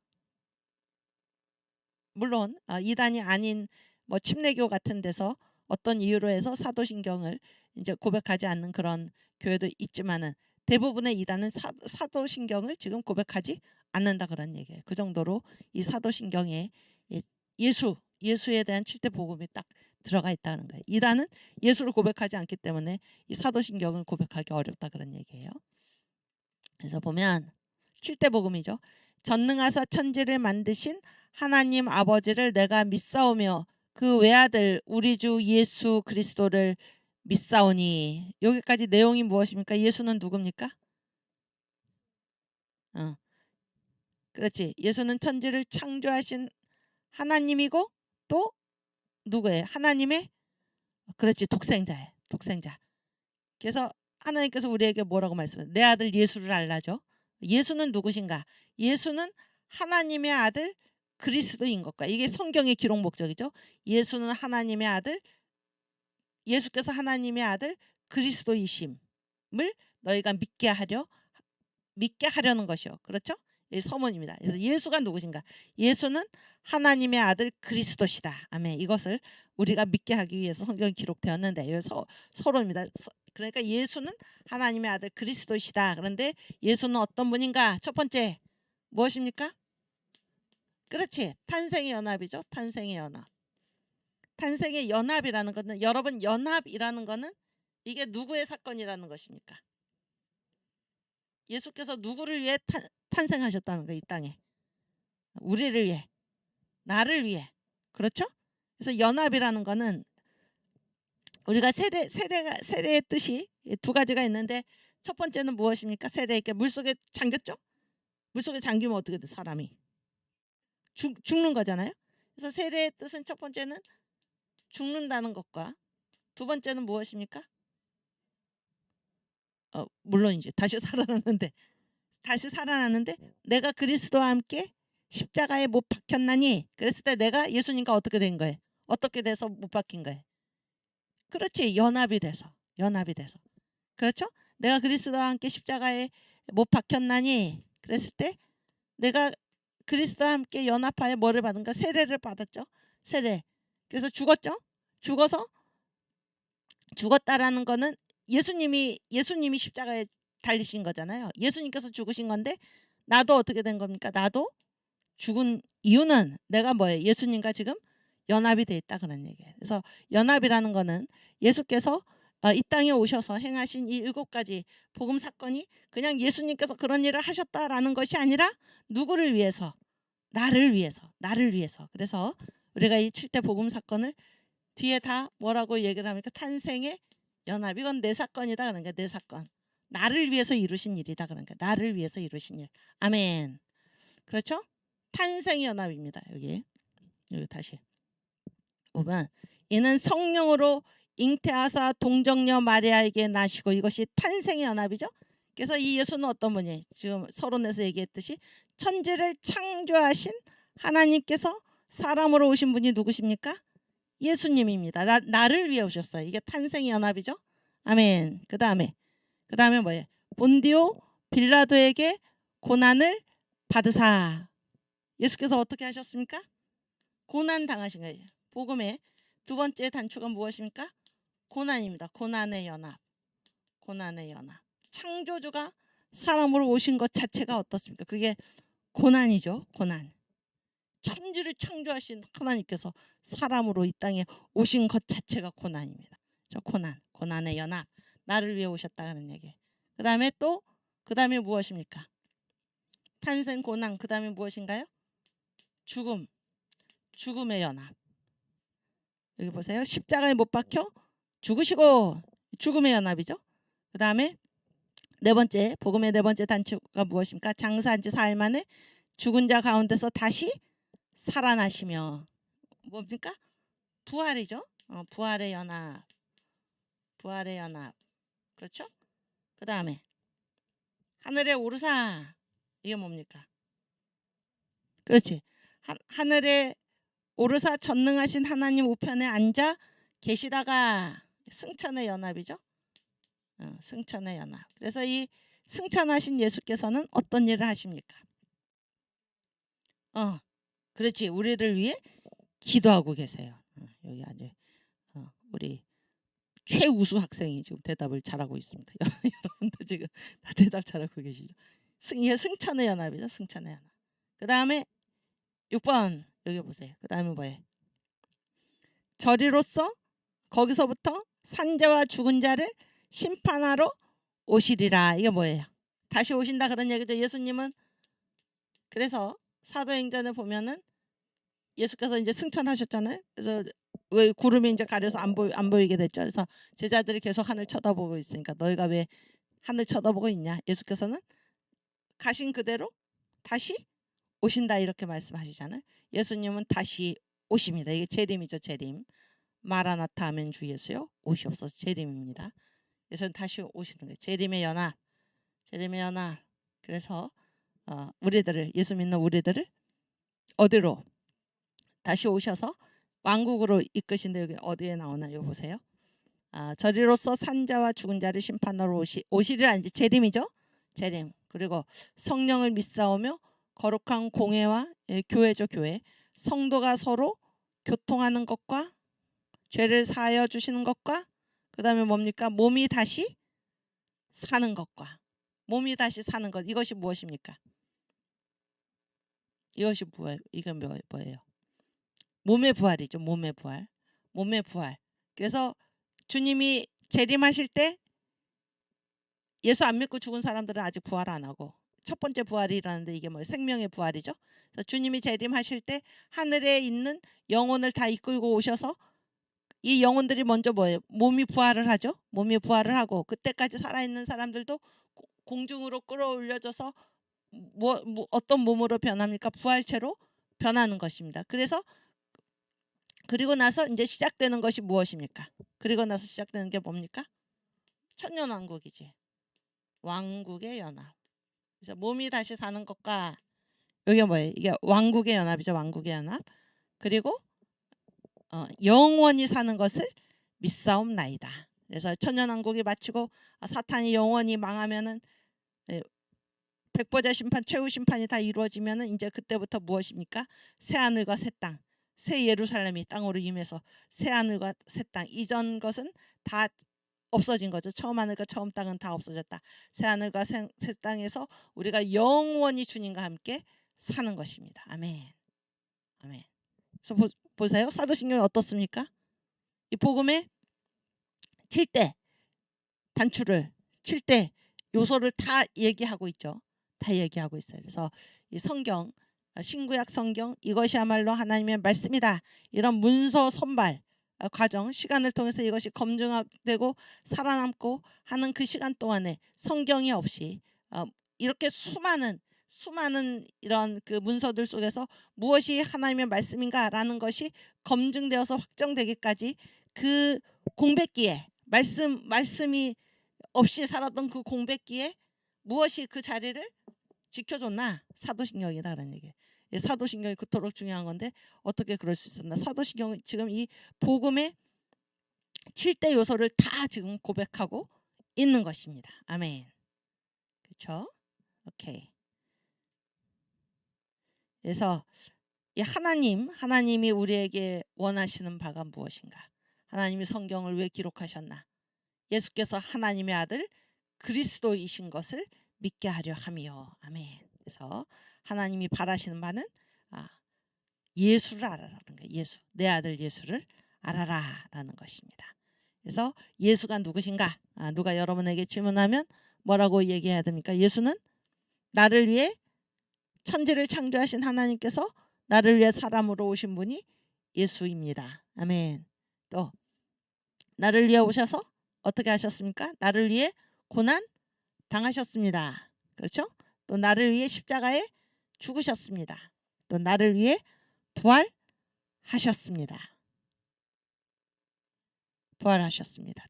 물론 이단이 아닌 뭐 침례교 같은 데서 어떤 이유로 해서 사도신경을 이제 고백하지 않는 그런 교회도 있지만은 대부분의 이단은 사도신경을 지금 고백하지 않는다 그런 얘기예요. 그 정도로 이 사도신경에 예수에 대한 7대 복음이 딱 들어가 있다는 거예요. 이단은 예수를 고백하지 않기 때문에 이 사도신경을 고백하기 어렵다 그런 얘기예요. 그래서 보면 7대 복음이죠. 전능하사 천지를 만드신 하나님 아버지를 내가 믿사오며 그 외아들 우리 주 예수 그리스도를 믿사오니. 여기까지 내용이 무엇입니까? 예수는 누굽니까? 그렇지. 예수는 천지를 창조하신 하나님이고 또 누구예요? 하나님의 그렇지 독생자예요. 독생자. 그래서 하나님께서 우리에게 뭐라고 말씀해요? 내 아들 예수를 알라죠. 예수는 누구신가? 예수는 하나님의 아들 그리스도인 것과 이게 성경의 기록 목적이죠. 예수는 하나님의 아들, 예수께서 하나님의 아들 그리스도이심을 너희가 믿게 하려는 것이요. 그렇죠? 이 서문입니다. 그래서 예수가 누구신가? 예수는 하나님의 아들 그리스도시다. 아멘. 이것을 우리가 믿게 하기 위해서 성경이 기록되었는데 서로입니다. 그러니까 예수는 하나님의 아들 그리스도시다. 그런데 예수는 어떤 분인가? 첫 번째 무엇입니까? 그렇지. 탄생의 연합이죠. 탄생의 연합. 탄생의 연합이라는 것은 여러분 연합이라는 것은 이게 누구의 사건이라는 것입니까? 예수께서 누구를 위해 탄생하셨다는 거예요. 이 땅에. 우리를 위해. 나를 위해. 그렇죠? 그래서 연합이라는 거는 우리가 세례의 뜻이 두 가지가 있는데 첫 번째는 무엇입니까? 세례. 이렇게 물속에 잠겼죠? 물속에 잠기면 어떻게 돼? 사람이 죽는 거잖아요. 그래서 세례의 뜻은 첫 번째는 죽는다는 것과 두 번째는 무엇입니까? 물론 이제 다시 살아났는데 내가 그리스도와 함께 십자가에 못 박혔나니, 그랬을 때 내가 예수님과 어떻게 된 거예요? 어떻게 돼서 못 박힌 거예요? 그렇지, 연합이 돼서. 그렇죠? 내가 그리스도와 함께 십자가에 못 박혔나니, 그랬을 때 내가 그리스도와 함께 연합하여 뭐를 받은가? 세례를 받았죠. 세례. 그래서 죽었죠. 죽었다라는 거는 예수님이 십자가에 달리신 거잖아요. 예수님께서 죽으신 건데 나도 어떻게 된 겁니까? 나도 죽은 이유는 내가 뭐예요? 예수님과 지금 연합이 돼 있다, 그런 얘기예요. 그래서 연합이라는 거는 예수께서 이 땅에 오셔서 행하신 이 7가지 복음 사건이 그냥 예수님께서 그런 일을 하셨다라는 것이 아니라 누구를 위해서? 나를 위해서. 그래서 우리가 이 7대 복음 사건을 뒤에 다 뭐라고 얘기를 합니까? 탄생의 연합. 이건 내 사건이다, 그러니까 내 사건. 나를 위해서 이루신 일이다, 그러니까 나를 위해서 이루신 일. 아멘. 그렇죠? 탄생의 연합입니다. 여기 다시 보면 이는 성령으로 잉태하사 동정녀 마리아에게 나시고, 이것이 탄생의 연합이죠. 그래서 이 예수는 어떤 분이에요? 지금 서론에서 얘기했듯이 천지를 창조하신 하나님께서 사람으로 오신 분이 누구십니까? 예수님입니다. 나를 위해 오셨어요. 이게 탄생의 연합이죠. 아멘. 그 다음에 뭐예요? 본디오 빌라도에게 고난을 받으사. 예수께서 어떻게 하셨습니까? 고난 당하신 거예요. 복음의 두 번째 단추가 무엇입니까? 고난입니다. 고난의 연합. 창조주가 사람으로 오신 것 자체가 어떻습니까? 그게 고난이죠. 고난. 천지를 창조하신 하나님께서 사람으로 이 땅에 오신 것 자체가 고난입니다. 저 고난의 연합. 나를 위해 오셨다는 얘기. 그 다음에 무엇입니까? 탄생, 고난. 그 다음에 무엇인가요? 죽음의 연합. 여기 보세요. 십자가에 못 박혀 죽으시고 죽음의 연합이죠. 그 다음에 복음의 네 번째 단추가 무엇입니까? 장사한 지 4일 만에 죽은 자 가운데서 다시 살아나시며. 뭡니까? 부활이죠. 부활의 연합. 그렇죠? 그 다음에 하늘에 오르사. 이게 뭡니까? 그렇지. 하늘에 오르사 전능하신 하나님 우편에 앉아 계시다가 승천의 연합이죠. 승천의 연합. 그래서 이 승천하신 예수께서는 어떤 일을 하십니까? 그렇지. 우리를 위해 기도하고 계세요. 여기 아주 우리 최우수 학생이 지금 대답을 잘하고 있습니다. 여러분도 지금 다 대답 잘하고 계시죠? 승천의 연합이죠. 승천의 연합. 그 다음에 6번 여기 보세요. 그 다음에 뭐예요? 저리로서 거기서부터 산자와 죽은 자를 심판하러 오시리라. 이게 뭐예요? 다시 오신다, 그런 얘기죠. 예수님은 그래서 사도행전에 보면은 예수께서 이제 승천하셨잖아요. 그래서 왜 구름이 이제 가려서 안 보이게 됐죠. 그래서 제자들이 계속 하늘 쳐다보고 있으니까 너희가 왜 하늘 쳐다보고 있냐? 예수께서는 가신 그대로 다시 오신다, 이렇게 말씀하시잖아요. 예수님은 다시 오십니다. 이게 재림이죠. 재림. 마라나타 아멘 주 예수요 오시옵소서. 재림입니다. 예수는 다시 오시는 거예요. 재림의 연합. 그래서 예수 믿는 우리들을 어디로 다시 오셔서 왕국으로 이끄신데, 여기 어디에 나오나 이거 보세요. 저리로서 산자와 죽은 자를 심판하러 오시리라. 이제 재림이죠. 재림. 그리고 성령을 믿사오며 거룩한 공회와 교회죠. 교회. 성도가 서로 교통하는 것과 죄를 사하여 주시는 것과 그 다음에 뭡니까? 몸이 다시 사는 것과. 이것이 무엇입니까? 이것이 뭐예요? 이건 뭐예요? 몸의 부활이죠. 몸의 부활. 그래서 주님이 재림하실 때 예수 안 믿고 죽은 사람들은 아직 부활 안 하고, 첫 번째 부활이라는데 이게 뭐예요? 생명의 부활이죠. 그래서 주님이 재림하실 때 하늘에 있는 영혼을 다 이끌고 오셔서 이 영혼들이 먼저 뭐예요? 몸이 부활을 하죠. 몸이 부활을 하고 그때까지 살아있는 사람들도 공중으로 끌어올려져서 어떤 몸으로 변합니까? 부활체로 변하는 것입니다. 그래서 그리고 나서 이제 시작되는 것이 무엇입니까? 그리고 나서 시작되는 게 뭡니까? 천년왕국이지. 왕국의 연합. 그래서 몸이 다시 사는 것과 이게 뭐예요? 이게 왕국의 연합이죠. 왕국의 연합. 그리고 영원히 사는 것을 믿사옵나이다. 그래서 천년왕국이 마치고 사탄이 영원히 망하면은 백보자 심판, 최후 심판이 다 이루어지면은 이제 그때부터 무엇입니까? 새 하늘과 새 땅, 새 예루살렘이 땅으로 임해서 새 하늘과 새 땅. 이전 것은 다 없어진 거죠. 처음 하늘과 처음 땅은 다 없어졌다. 새 하늘과 새 땅에서 우리가 영원히 주님과 함께 사는 것입니다. 아멘. 아멘. 그래서 보세요. 사도신경이 어떻습니까? 이 복음의 7대 단추를, 7대 요소를 다 얘기하고 있죠. 다 얘기하고 있어요. 그래서 이 성경, 신구약 성경, 이것이야말로 하나님의 말씀이다. 이런 문서 선발 과정, 시간을 통해서 이것이 검증되고 살아남고 하는 그 시간 동안에 성경이 없이 이렇게 수많은 이런 그 문서들 속에서 무엇이 하나님의 말씀인가라는 것이 검증되어서 확정되기까지 그 공백기에 말씀이 없이 살았던 그 공백기에 무엇이 그 자리를 지켜줬나? 사도신경이다라는 얘기. 사도신경이 그토록 중요한 건데 어떻게 그럴 수 있었나? 사도신경은 지금 이 복음의 7대 요소를 다 지금 고백하고 있는 것입니다. 아멘. 그렇죠? 오케이. 그래서 이 하나님이 우리에게 원하시는 바가 무엇인가? 하나님이 성경을 왜 기록하셨나? 예수께서 하나님의 아들 그리스도이신 것을 믿게 하려 함이요. 아멘. 그래서 하나님이 바라시는 바는 예수를 알아라는 거예요. 예수, 내 아들 예수를 알아라라는 것입니다. 그래서 예수가 누구신가? 누가 여러분에게 질문하면 뭐라고 얘기해야 됩니까? 예수는 나를 위해 천지를 창조하신 하나님께서 나를 위해 사람으로 오신 분이 예수입니다. 아멘. 또 나를 위해 오셔서 어떻게 하셨습니까? 나를 위해 고난 당하셨습니다. 그렇죠? 또 나를 위해 십자가에 죽으셨습니다. 또 나를 위해 부활하셨습니다.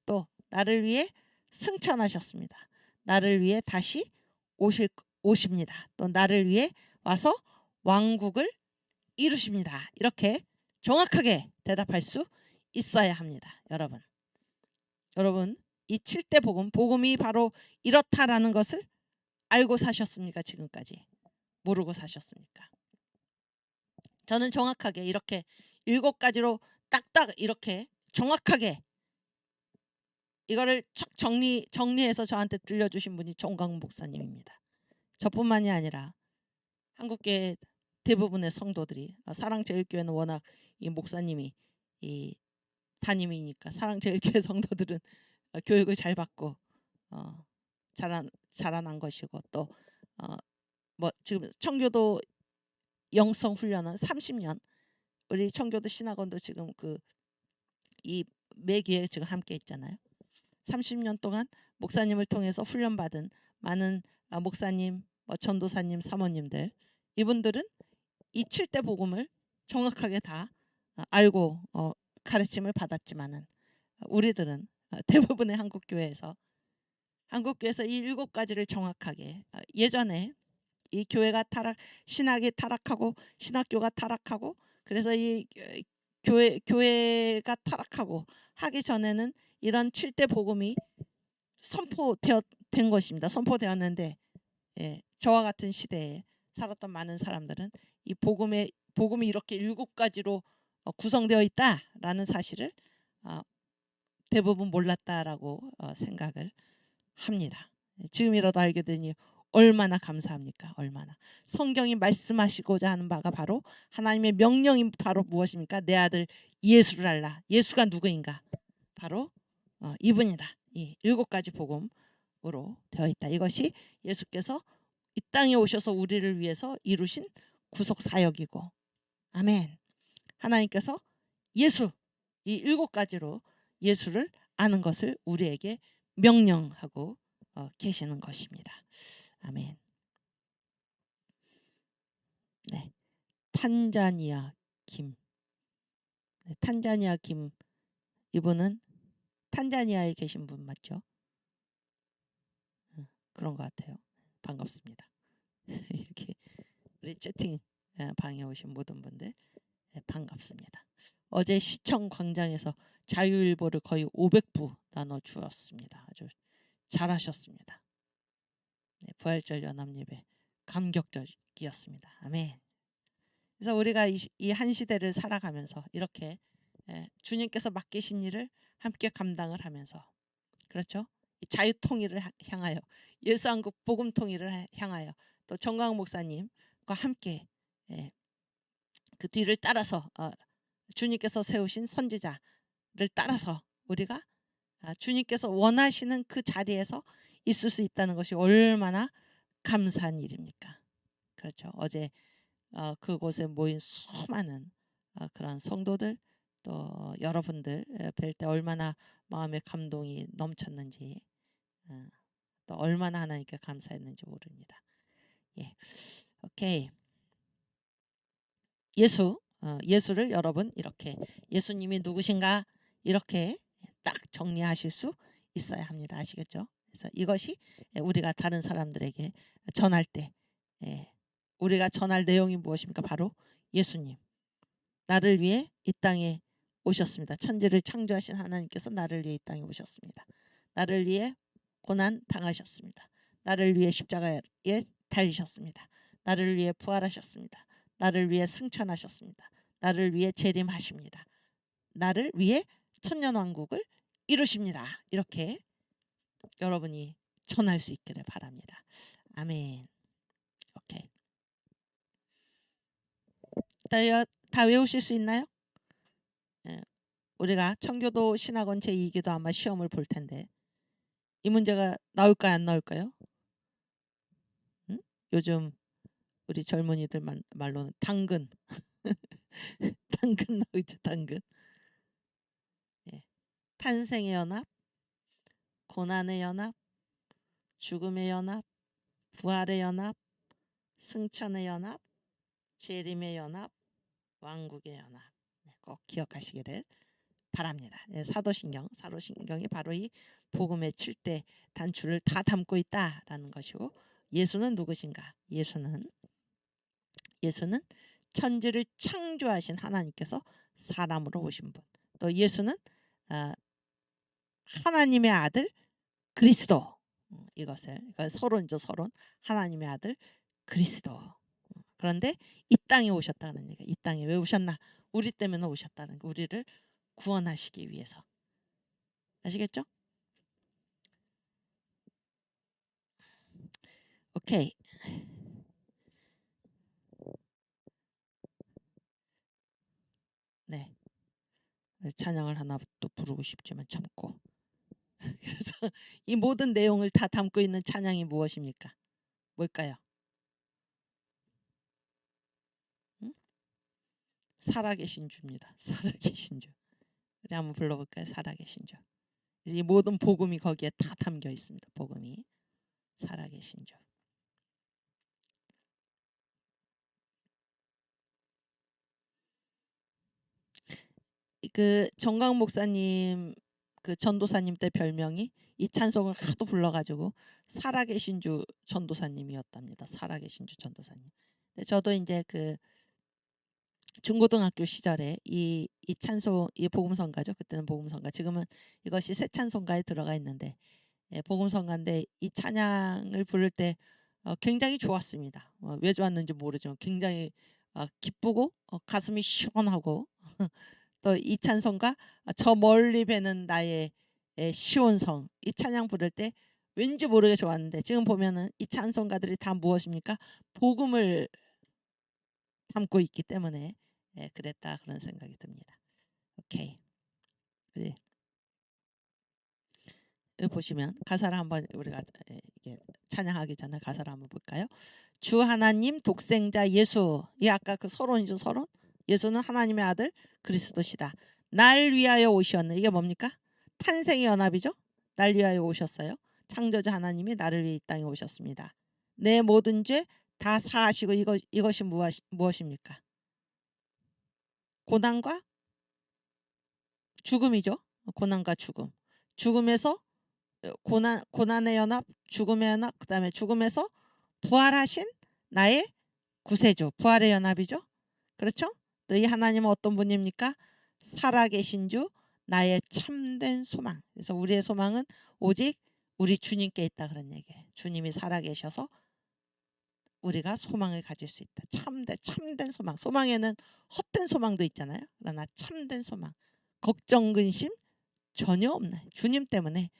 또 나를 위해 승천하셨습니다. 나를 위해 다시 오십니다. 또 나를 위해 와서 왕국을 이루십니다. 이렇게 정확하게 대답할 수 있어야 합니다. 여러분 이 7대 복음이 바로 이렇다라는 것을 알고 사셨습니까? 지금까지 모르고 사셨습니까? 저는 정확하게 이렇게 7가지로 딱딱 이렇게 정확하게 이거를 쫙 정리해서 저한테 들려주신 분이 정광 목사님입니다. 저뿐만이 아니라 한국교회 대부분의 성도들이, 사랑제일교회는 워낙 이 목사님이 이 담임이니까 사랑제일교회 성도들은 교육을 잘 받고 자라난 것이고, 또 뭐 지금 청교도 영성 훈련은 30년, 우리 청교도 신학원도 지금 이 매기에 지금 함께 있잖아요. 30년 동안 목사님을 통해서 훈련받은 많은 목사님, 전도사님, 사모님들, 이분들은 이 7대 복음을 정확하게 다 알고 가르침을 받았지만은 우리들은 대부분의 한국교회에서 이 7가지를 정확하게, 예전에 이 교회가 신학이 타락하고 신학교가 타락하고, 그래서 이 교회가 타락하고 하기 전에는 이런 7대 복음이 선포된 것입니다. 선포되었는데 저와 같은 시대에 살았던 많은 사람들은 이 복음이 이렇게 7가지로 구성되어 있다라는 사실을 대부분 몰랐다라고 생각을 합니다. 지금이라도 알게 되니 얼마나 감사합니까? 얼마나. 성경이 말씀하시고자 하는 바가 바로 하나님의 명령이 바로 무엇입니까? 내 아들 예수를 알라. 예수가 누구인가? 바로 이분이다. 이 7가지 복음으로 되어 있다. 이것이 예수께서 이 땅에 오셔서 우리를 위해서 이루신 구속 사역이고, 아멘. 하나님께서 예수, 이 7가지로 예수를 아는 것을 우리에게 명령하고 계시는 것입니다. 아멘. 네, 탄자니아 김. 네, 탄자니아 김, 이분은 탄자니아에 계신 분 맞죠? 그런 것 같아요. 반갑습니다. 이렇게 우리 채팅 방에 오신 모든 분들 반갑습니다. 어제 시청 광장에서 자유일보를 거의 500부 나눠 주었습니다. 아주 잘하셨습니다. 네, 부활절 연합예배 감격적이었습니다. 아멘. 그래서 우리가 이 한 시대를 살아가면서 이렇게 주님께서 맡기신 일을 함께 감당을 하면서, 그렇죠? 이 자유 통일을 향하여, 예수한국 복음 통일을 향하여, 또 정광 목사님과 함께 그 뒤를 따라서 주님께서 세우신 선지자를 따라서 우리가 주님께서 원하시는 그 자리에서 있을 수 있다는 것이 얼마나 감사한 일입니까? 그렇죠. 어제 그곳에 모인 수많은 그런 성도들, 또 여러분들 뵐 때 얼마나 마음의 감동이 넘쳤는지, 또 얼마나 하나님께 감사했는지 모릅니다. 예, 오케이. 예수를 여러분 이렇게 예수님이 누구신가 이렇게 딱 정리하실 수 있어야 합니다. 아시겠죠? 그래서 이것이 우리가 다른 사람들에게 전할 때 우리가 전할 내용이 무엇입니까? 바로 예수님, 나를 위해 이 땅에 오셨습니다. 천지를 창조하신 하나님께서 나를 위해 이 땅에 오셨습니다. 나를 위해 고난 당하셨습니다. 나를 위해 십자가에 달리셨습니다. 나를 위해 부활하셨습니다. 나를 위해 승천하셨습니다. 나를 위해 재림하십니다. 나를 위해 천년왕국을 이루십니다. 이렇게 여러분이 전할 수 있기를 바랍니다. 아멘. 오케이. 다 외우실 수 있나요? 우리가 청교도 신학원 제2기도 아마 시험을 볼 텐데 이 문제가 나올까요, 안 나올까요? 요즘 우리 젊은이들 말로는 당근 당근 나오죠. 당근. 탄생의 연합, 고난의 연합, 죽음의 연합, 부활의 연합, 승천의 연합, 재림의 연합, 왕국의 연합. 꼭 기억하시기를 바랍니다. 사도신경이 바로 이 복음의 7대 단추를 다 담고 있다라는 것이고, 예수는 누구신가? 예수는 천지를 창조하신 하나님께서 사람으로 오신 분. 또 예수는 하나님의 아들 그리스도. 이것을 서론이죠. 서론. 하나님의 아들 그리스도. 그런데 이 땅에 오셨다는 얘기가, 이 땅에 왜 오셨나? 우리 때문에 오셨다는 거, 우리를 구원하시기 위해서. 아시겠죠? 오케이. 네. 찬양을 하나 또 부르고 싶지만 참고. 그래서 이 모든 내용을 다 담고 있는 찬양이 무엇입니까? 뭘까요? 살아계신 주입니다. 살아계신 주. 우리 한번 불러볼까요? 살아계신 주. 이 모든 복음이 거기에 다 담겨 있습니다. 복음이 살아계신 주. 그 정강 목사님, 그 전도사님 때 별명이 이 찬송을 하도 불러가지고 살아계신 주 전도사님이었답니다. 살아계신 주 전도사님. 저도 이제 그 중고등학교 시절에 이 찬송, 이 복음성가죠. 그때는 복음성가. 지금은 이것이 새 찬송가에 들어가 있는데 복음성가인데 이 찬양을 부를 때 굉장히 좋았습니다. 왜 좋았는지 모르지만 굉장히 기쁘고 가슴이 시원하고 또 이 찬송가 저 멀리 배는 나의 시온성, 이 찬양 부를 때 왠지 모르게 좋았는데 지금 보면은 이 찬송가들이 다 무엇입니까? 복음을 담고 있기 때문에 그랬다 그런 생각이 듭니다. 오케이. 그래. 여기 보시면 가사를 한번 우리가 이게 찬양하기 전에 가사를 한번 볼까요? 주 하나님 독생자 예수. 이 아까 그 서론이죠, 서론. 예수는 하나님의 아들 그리스도시다. 날 위하여 오셨네. 이게 뭡니까? 탄생의 연합이죠. 날 위하여 오셨어요. 창조주 하나님이 나를 위해 이 땅에 오셨습니다. 내 모든 죄 다 사하시고 이것이 무엇입니까? 고난과 죽음이죠. 고난과 죽음. 죽음에서 고난의 연합, 죽음의 연합, 그다음에 죽음에서 부활하신 나의 구세주, 부활의 연합이죠. 그렇죠? 또 이 하나님은 어떤 분입니까? 살아계신 주, 나의 참된 소망. 그래서 우리의 소망은 오직 우리 주님께 있다 그런 얘기예요. 주님이 살아계셔서 우리가 소망을 가질 수 있다. 참된 소망. 소망에는 헛된 소망도 있잖아요. 그러나 참된 소망. 걱정 근심 전혀 없는 주님 때문에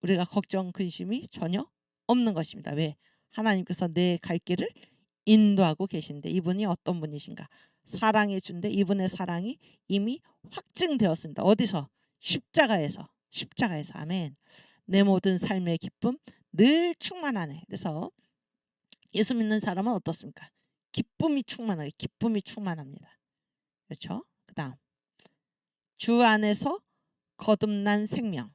우리가 걱정 근심이 전혀 없는 것입니다. 왜? 하나님께서 내 갈 길을 인도하고 계신데 이분이 어떤 분이신가? 사랑의 주인데 이분의 사랑이 이미 확증되었습니다. 어디서? 십자가에서. 아멘. 내 모든 삶의 기쁨 늘 충만하네. 그래서 예수 믿는 사람은 어떻습니까? 기쁨이 충만합니다. 그렇죠? 그다음 주 안에서 거듭난 생명.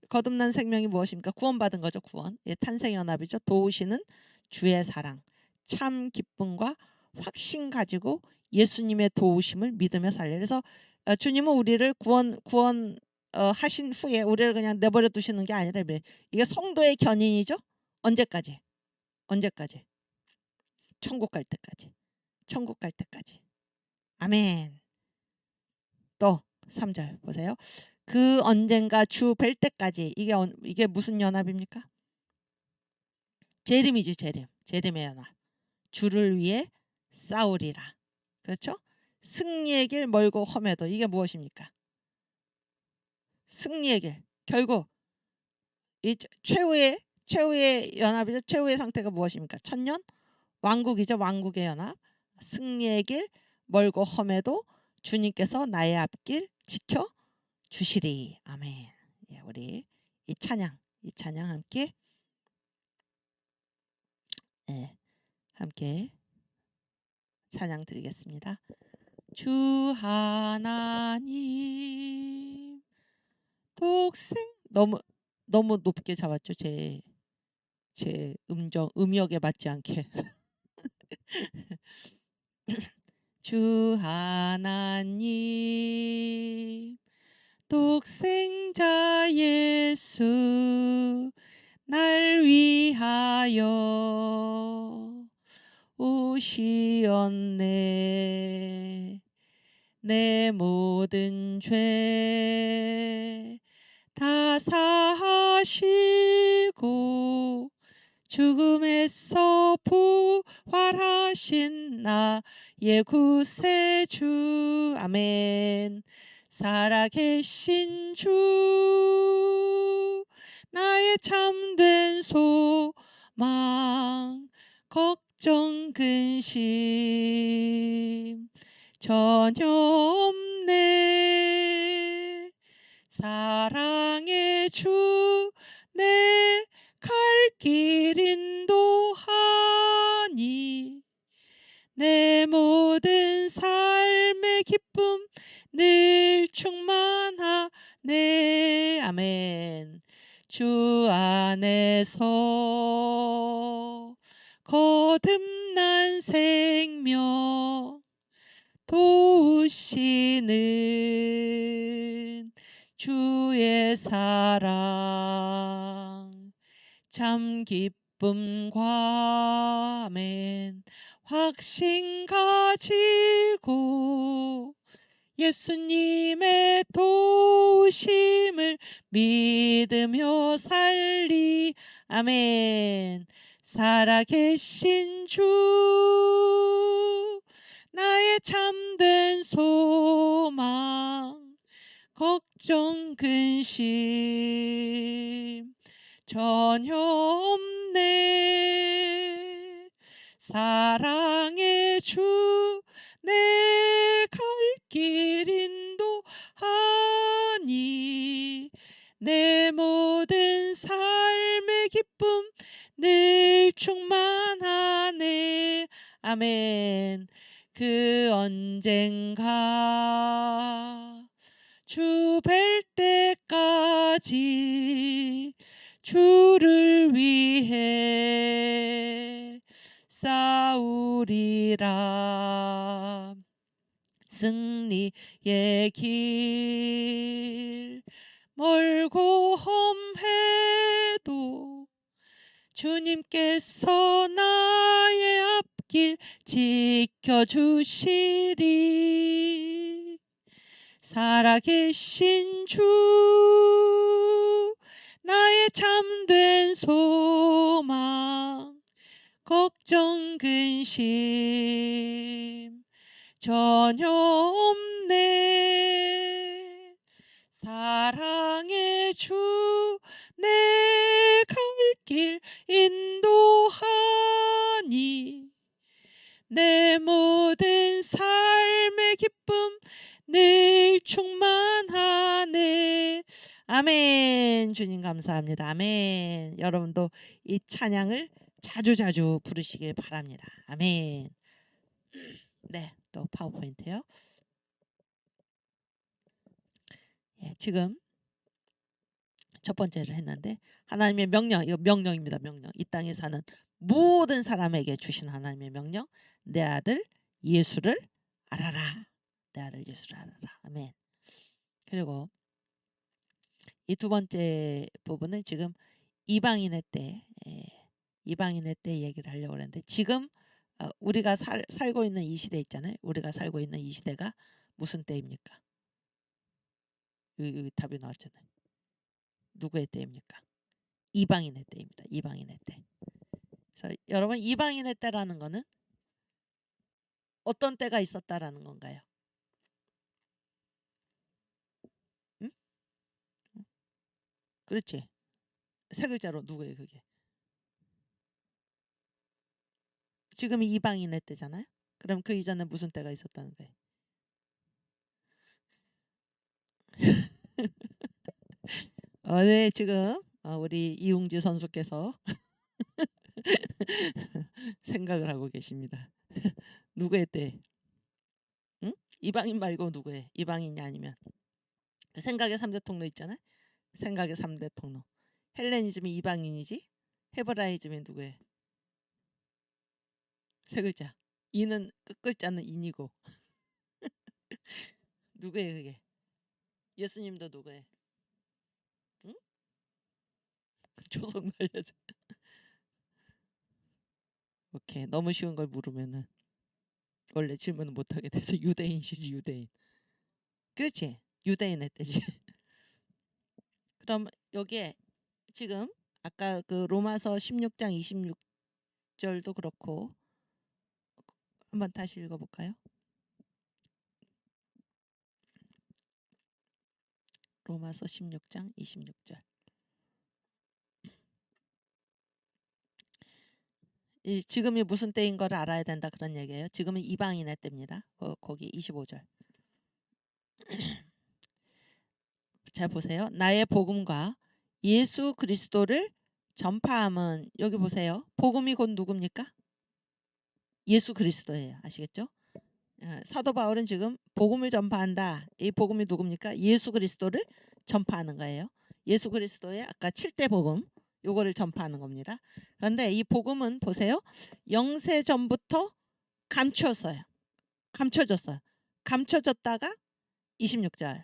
거듭난 생명이 무엇입니까? 구원받은 거죠. 구원. 예, 탄생의 연합이죠. 도우시는 주의 사랑. 참 기쁨과 확신 가지고 예수님의 도우심을 믿으며 살려. 그래서 주님은 우리를 구원 하신 후에 우리를 그냥 내버려 두시는 게 아니라 이게 성도의 견인이죠. 언제까지? 천국 갈 때까지. 아멘. 또 3절 보세요. 그 언젠가 주 뵐 때까지. 이게 무슨 연합입니까? 재림이죠. 재림의 연합. 주를 위해 싸우리라. 그렇죠? 승리의 길 멀고 험해도. 이게 무엇입니까? 승리의 길. 결국 이 최후의 연합이죠. 최후의 상태가 무엇입니까? 천년 왕국이죠. 왕국의 연합. 승리의 길 멀고 험해도 주님께서 나의 앞길 지켜 주시리. 아멘. 예, 우리 이 찬양 함께 함께 찬양 드리겠습니다. 주 하나님 독생. 너무 높게 잡았죠. 제 음역에 맞지 않게. 주 하나님 독생자 예수 날 위하여 오시었네. 내 모든 죄 다 사하시고 죽음에서 부활하신 나의 구세주. 아멘. 살아계신 주 나의 참된 소망 걱정 근심 전혀 없네. 사랑의 주 내 갈 길 인도하니 내 모든 삶의 기쁨 늘 충만하네. 아멘. 주 안에서 거듭난 생명 도우시는 주의 사랑 참 기쁨과 아멘 확신 가지고 예수님의 도우심을 믿으며 살리. 아멘. 살아계신 주 나의 참된 소망 걱정 근심 전혀 없네. 사랑의 주 내 갈 길 인도하니 아멘. 그 언젠가 주 뵐 때까지 주를 위해 싸우리라. 승리의 길 멀고 험해도 주님께서 나의 앞길 지켜주시리. 살아계신 주 나의 참된 소망 걱정 근심 전혀 없네. 사랑의 주 내 갈 길 인도하니 내 모든 삶의 기쁨 늘 충만하네. 아멘. 주님 감사합니다. 아멘. 여러분도 이 찬양을 자주자주 부르시길 바랍니다. 아멘. 네, 또 파워포인트요. 예, 지금 첫 번째를 했는데 하나님의 명령, 이거 명령입니다. 명령. 이 땅에 사는 모든 사람에게 주신 하나님의 명령. 내 아들 예수를 알아라. 내 아들 예수를 알아라. 아멘. 그리고 이 두 번째 부분은 지금 이방인의 때, 이방인의 때 얘기를 하려고 했는데 지금 우리가 살고 있는 이 시대 있잖아요. 우리가 살고 있는 이 시대가 무슨 때입니까? 여기 답이 나왔잖아요. 누구의 때입니까? 이방인의 때입니다. 이방인의 때. 그래서 여러분 이방인의 때라는 거는 어떤 때가 있었다라는 건가요? 응? 그렇지. 세 글자로 누구예요 그게? 지금이 이방인의 때잖아요. 그럼 그 이전에 무슨 때가 있었다는 거예요? 네, 지금 우리 이웅지 선수께서 생각을 하고 계십니다. 누구의 때? 응? 이방인 말고 누구의? 이방인이 아니면 생각의 3대 통로 있잖아요. 생각의 3대 통로. 헬레니즘이 이방인이지. 헤브라이즘이 누구의? 세 글자. 이는 끝글자는 인이고. 누구의 그게? 예수님도 누구의? 응? 조성 알려줘. 오케이. 너무 쉬운 걸 물으면은 원래 질문을 못 하게 돼서 유대인이지 유대인. 그렇지. 유대인의 때지. 그럼 여기에 지금 아까 그 로마서 16장 26절도 그렇고 한번 다시 읽어볼까요? 로마서 16장 26절. 지금이 무슨 때인 걸 알아야 된다 그런 얘기예요. 지금은 이방인의 때입니다. 거기 25절. 잘 보세요. 나의 복음과 예수 그리스도를 전파함은 여기 보세요. 복음이 곧 누굽니까? 예수 그리스도예요. 아시겠죠? 사도 바울은 지금 복음을 전파한다. 이 복음이 누굽니까? 예수 그리스도를 전파하는 거예요. 예수 그리스도의 아까 7대 복음 요거를 전파하는 겁니다. 그런데 이 복음은 보세요. 영세 전부터 감추었어요. 감춰졌어요. 감춰졌다가 26절.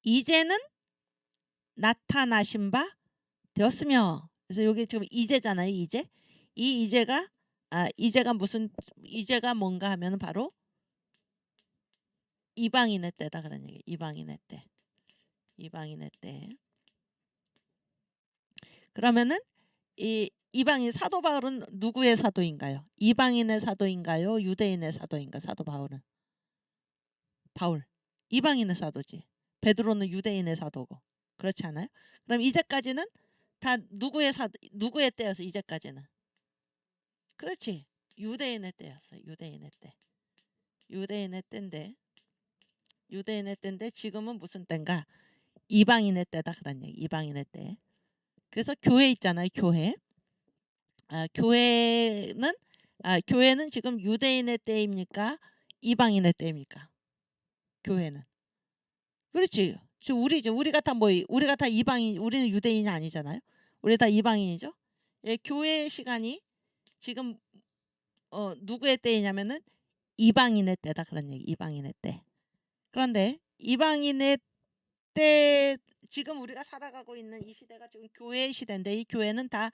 이제는 나타나신 바 되었으며. 그래서 여기 지금 이제잖아요. 이제. 이 이제가 이제가 무슨 이제가 뭔가 하면은 바로 이방인의 때다 그런 얘기. 이방인의 때. 이방인의 때. 그러면은 이 이방인 사도 바울은 누구의 사도인가요? 이방인의 사도인가요? 유대인의 사도인가? 사도 바울은 바울 이방인의 사도지. 베드로는 유대인의 사도고. 그렇지 않아요? 그럼 이제까지는 다 누구의 때여서 이제까지는 그렇지. 유대인의 때였어요. 유대인의 때. 유대인의 때인데 지금은 무슨 때인가? 이방인의 때다 그런 얘기. 이방인의 때. 그래서 교회 있잖아요. 교회. 교회는 교회는 지금 유대인의 때입니까? 이방인의 때입니까? 교회는. 그렇지. 지금 우리가 다 우리가 다 이방인, 우리는 유대인이 아니잖아요. 우리 다 이방인이죠. 예, 교회의 시간이 지금 누구의 때이냐면은 이방인의 때다 그런 얘기. 이방인의 때. 그런데 이방인의 때 지금 우리가 살아가고 있는 이 시대가 지금 교회의 시대인데 이 교회는 다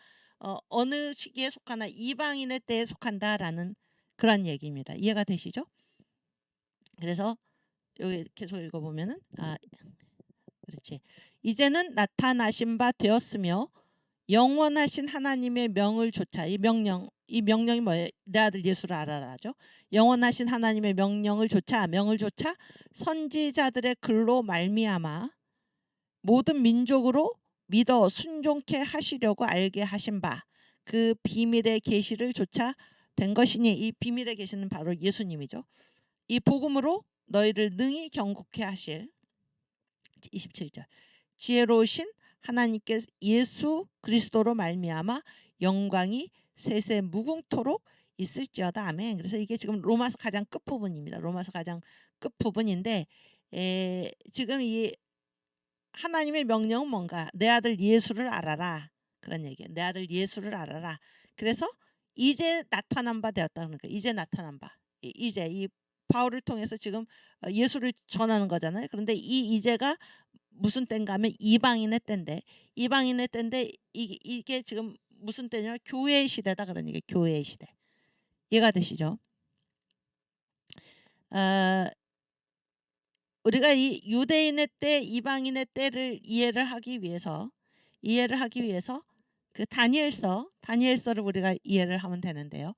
어느 시기에 속하나 이방인의 때에 속한다라는 그런 얘기입니다. 이해가 되시죠? 그래서 여기 계속 읽어보면은 그렇지. 이제는 나타나신 바 되었으며 영원하신 하나님의 명을 조차 이 명령이 뭐예요? 내 아들 예수를 알아라죠. 영원하신 하나님의 명령을 조차 선지자들의 글로 말미암아 모든 민족으로 믿어 순종케 하시려고 알게 하신 바 그 비밀의 계시를 조차 된 것이니 이 비밀의 계시는 바로 예수님이죠. 이 복음으로 너희를 능히 경고케 하실 27절 지혜로우신 하나님께 예수 그리스도로 말미암아 영광이 세세 무궁토록 있을지어다. 아멘. 그래서 이게 지금 로마서 가장 끝부분입니다. 로마서 가장 끝부분인데 지금 이 하나님의 명령은 뭔가? 내 아들 예수를 알아라. 그런 얘기예요. 내 아들 예수를 알아라. 그래서 이제 나타난 바 되었다는 거예요. 이제 나타난 바. 이제 이 바울을 통해서 지금 예수를 전하는 거잖아요. 그런데 이 이제가 무슨 때인가 하면 이방인의 때인데 이방인의 때인데 이게 지금 무슨 때냐? 교회의 시대다 그런 얘기예요. 교회의 시대. 이해가 되시죠? 우리가 이 유대인의 때, 이방인의 때를 이해를 하기 위해서 그 다니엘서를 우리가 이해를 하면 되는데요.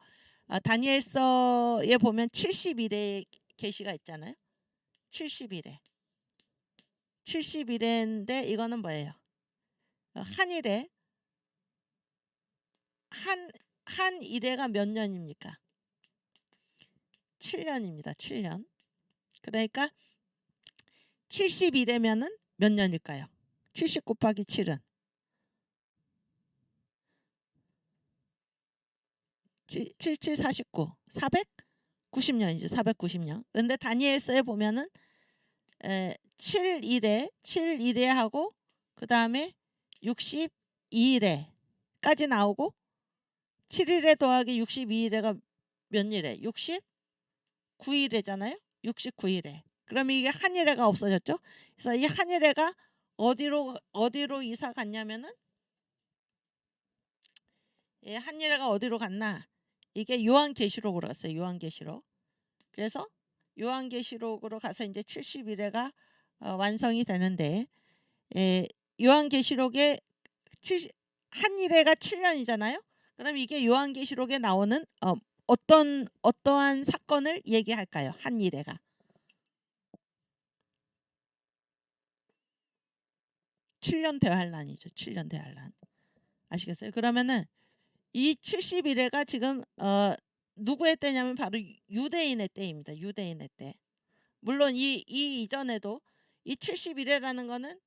다니엘서에 보면 70일의 계시가 있잖아요. 70일인데 이거는 뭐예요? 한일에 한 일회가 몇 년입니까? 7년입니다. 7년. 그러니까 70일이면은 몇 년일까요? 70 곱하기 7은 77, 49, 490년이죠. 490년. 그런데 다니엘서에 보면은 7일에 하고 그 다음에 62일에까지 나오고 7일에 더하기 62일에가 몇 일에? 69일에잖아요. 69일에. 그럼 이게 한일회가 없어졌죠. 그래서 이 한일회가 어디로 이사 갔냐면은 한일회가 어디로 갔나? 이게 요한계시록으로 갔어요. 요한계시록. 그래서 요한계시록으로 가서 이제 70일회가 완성이 되는데 요한계시록에 한일회가 7년이잖아요. 그럼 이게 요한계시록에 나오는 어떠한 사건을 얘기할까요? 한일회가 7년 대환란이죠. 7년 대환란. 아시겠어요? 그러면은 이 70일회가 지금 누구의 때냐면 바로 유대인의 때입니다. 유대인의 때. 물론 이 이전에도 이 70일회라는 거는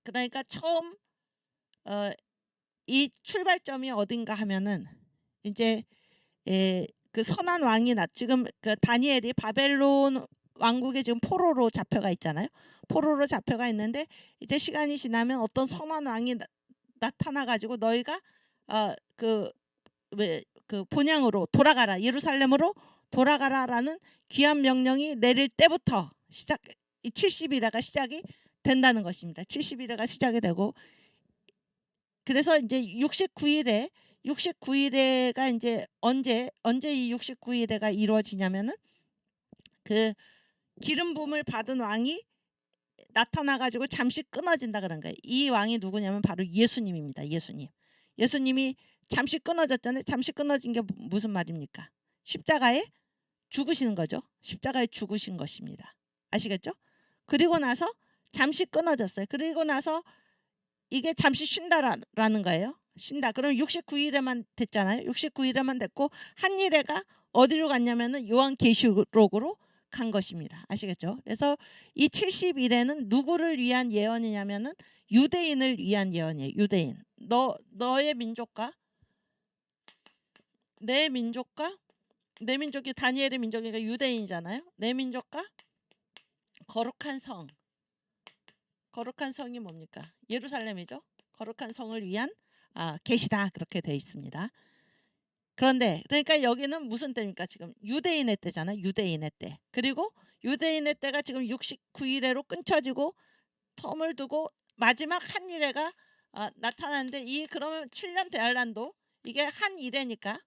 그러니까 처음 이 출발점이 어딘가 하면은 이제 그 선한 왕이 지금 그 다니엘이 바벨론 왕국에 지금 포로로 잡혀가 있잖아요. 포로로 잡혀가 있는데 이제 시간이 지나면 어떤 선한 왕이 나타나 가지고 너희가 그 본향으로 돌아가라, 예루살렘으로 돌아가라라는 귀한 명령이 내릴 때부터 이 70일회가 시작이 된다는 것입니다. 70일회가 시작이 되고 그래서 이제 69일회가 이제 언제 이 69일회가 이루어지냐면은 그 기름 부음을 받은 왕이 나타나 가지고 잠시 끊어진다 그런 거예요. 이 왕이 누구냐면 바로 예수님입니다. 예수님이 잠시 끊어졌잖아요. 잠시 끊어진 게 무슨 말입니까? 십자가에 죽으시는 거죠. 십자가에 죽으신 것입니다. 아시겠죠? 그리고 나서 잠시 끊어졌어요. 그리고 나서 이게 잠시 쉰다라는 거예요. 쉰다. 그럼 69일에만 됐잖아요. 69일에만 됐고 한일회가 어디로 갔냐면은 요한계시록으로 간 것입니다. 아시겠죠? 그래서 이 70일에는 누구를 위한 예언이냐면은 유대인을 위한 예언이에요. 유대인. 너의 민족과 내 민족과 내 민족이 다니엘의 민족이니까 유대인이잖아요. 내 민족과 거룩한 성. 거룩한 성이 뭡니까? 예루살렘이죠. 거룩한 성을 위한 계시다 그렇게 되어 있습니다. 그런데 그러니까 여기는 무슨 때입니까? 지금 유대인의 때잖아요. 유대인의 때. 그리고 유대인의 때가 지금 69일에로 끊쳐지고 텀을 두고 마지막 한 일회가 나타나는데 이 그러면 7년 대환란도 이게 한 일회니까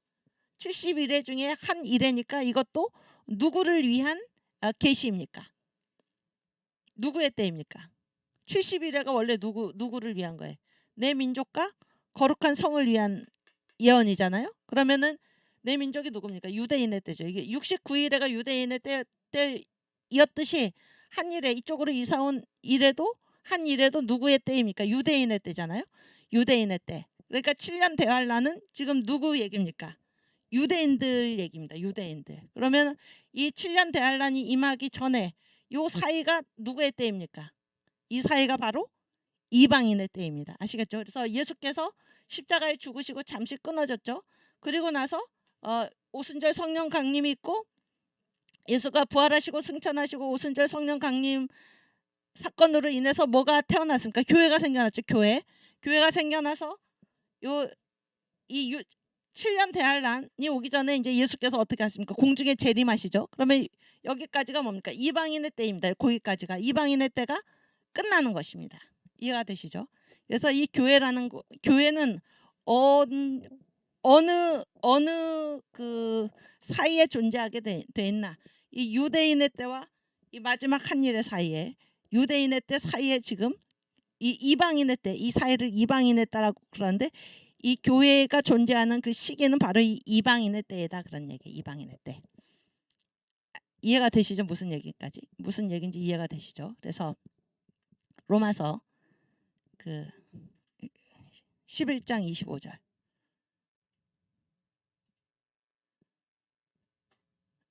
70일회 중에 한 일회니까 이것도 누구를 위한 계시입니까? 누구의 때입니까? 70일회가 원래 누구를 위한 거예요? 내 민족과 거룩한 성을 위한 예언이잖아요. 그러면은 내 민족이 누굽니까? 유대인의 때죠. 이게 69일회가 유대인의 때였듯이 한 일회 이쪽으로 이사 온 일회도 한 일회도 누구의 때입니까? 유대인의 때잖아요. 유대인의 때. 그러니까 7년 대환란은 지금 누구 얘기입니까? 유대인들 얘기입니다. 유대인들. 그러면 이 7년 대환란이 임하기 전에 요 사이가 누구의 때입니까? 이 사이가 바로 이방인의 때입니다. 아시겠죠? 그래서 예수께서 십자가에 죽으시고 잠시 끊어졌죠. 그리고 나서 오순절 성령 강림이 있고 예수가 부활하시고 승천하시고 오순절 성령 강림 사건으로 인해서 뭐가 태어났습니까? 교회가 생겨났죠. 교회가 생겨나서 이 7년 대환란이 오기 전에 이제 예수께서 어떻게 하십니까? 공중에 재림하시죠. 그러면 여기까지가 뭡니까? 이방인의 때입니다. 거기까지가 이방인의 때가 끝나는 것입니다. 이해가 되시죠? 그래서 이 교회는 어느 그 사이에 존재하게 돼 있나? 이 유대인의 때와 이 마지막 한 일의 사이에 유대인의 때 사이에 지금 이 이방인의 때 이 사이를 이방인의 때라고 그러는데 이 교회가 존재하는 그 시기는 바로 이 이방인의 때다 그런 얘기. 이방인의 때. 이해가 되시죠? 무슨 얘기인지 이해가 되시죠? 그래서 로마서 그 11장 25절.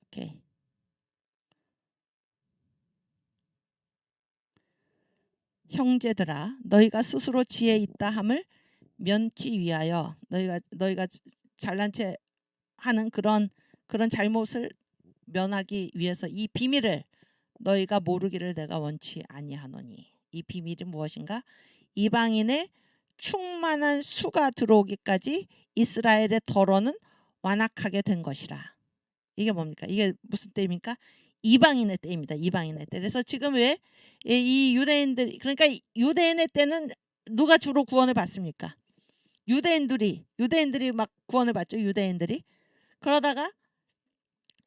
오케이. 형제들아 너희가 스스로 지혜 있다 함을 면키 위하여 너희가 잘난 체 하는 그런 잘못을 면하기 위해서 이 비밀을 너희가 모르기를 내가 원치 아니하노니. 이 비밀이 무엇인가? 이방인의 충만한 수가 들어오기까지 이스라엘의 덫은 완악하게 된 것이라. 이게 뭡니까? 이게 무슨 때입니까? 이방인의 때입니다. 이방인의 때. 그래서 지금 왜 이 유대인들 그러니까 유대인의 때는 누가 주로 구원을 받습니까? 유대인들이 막 구원을 받죠. 유대인들이. 그러다가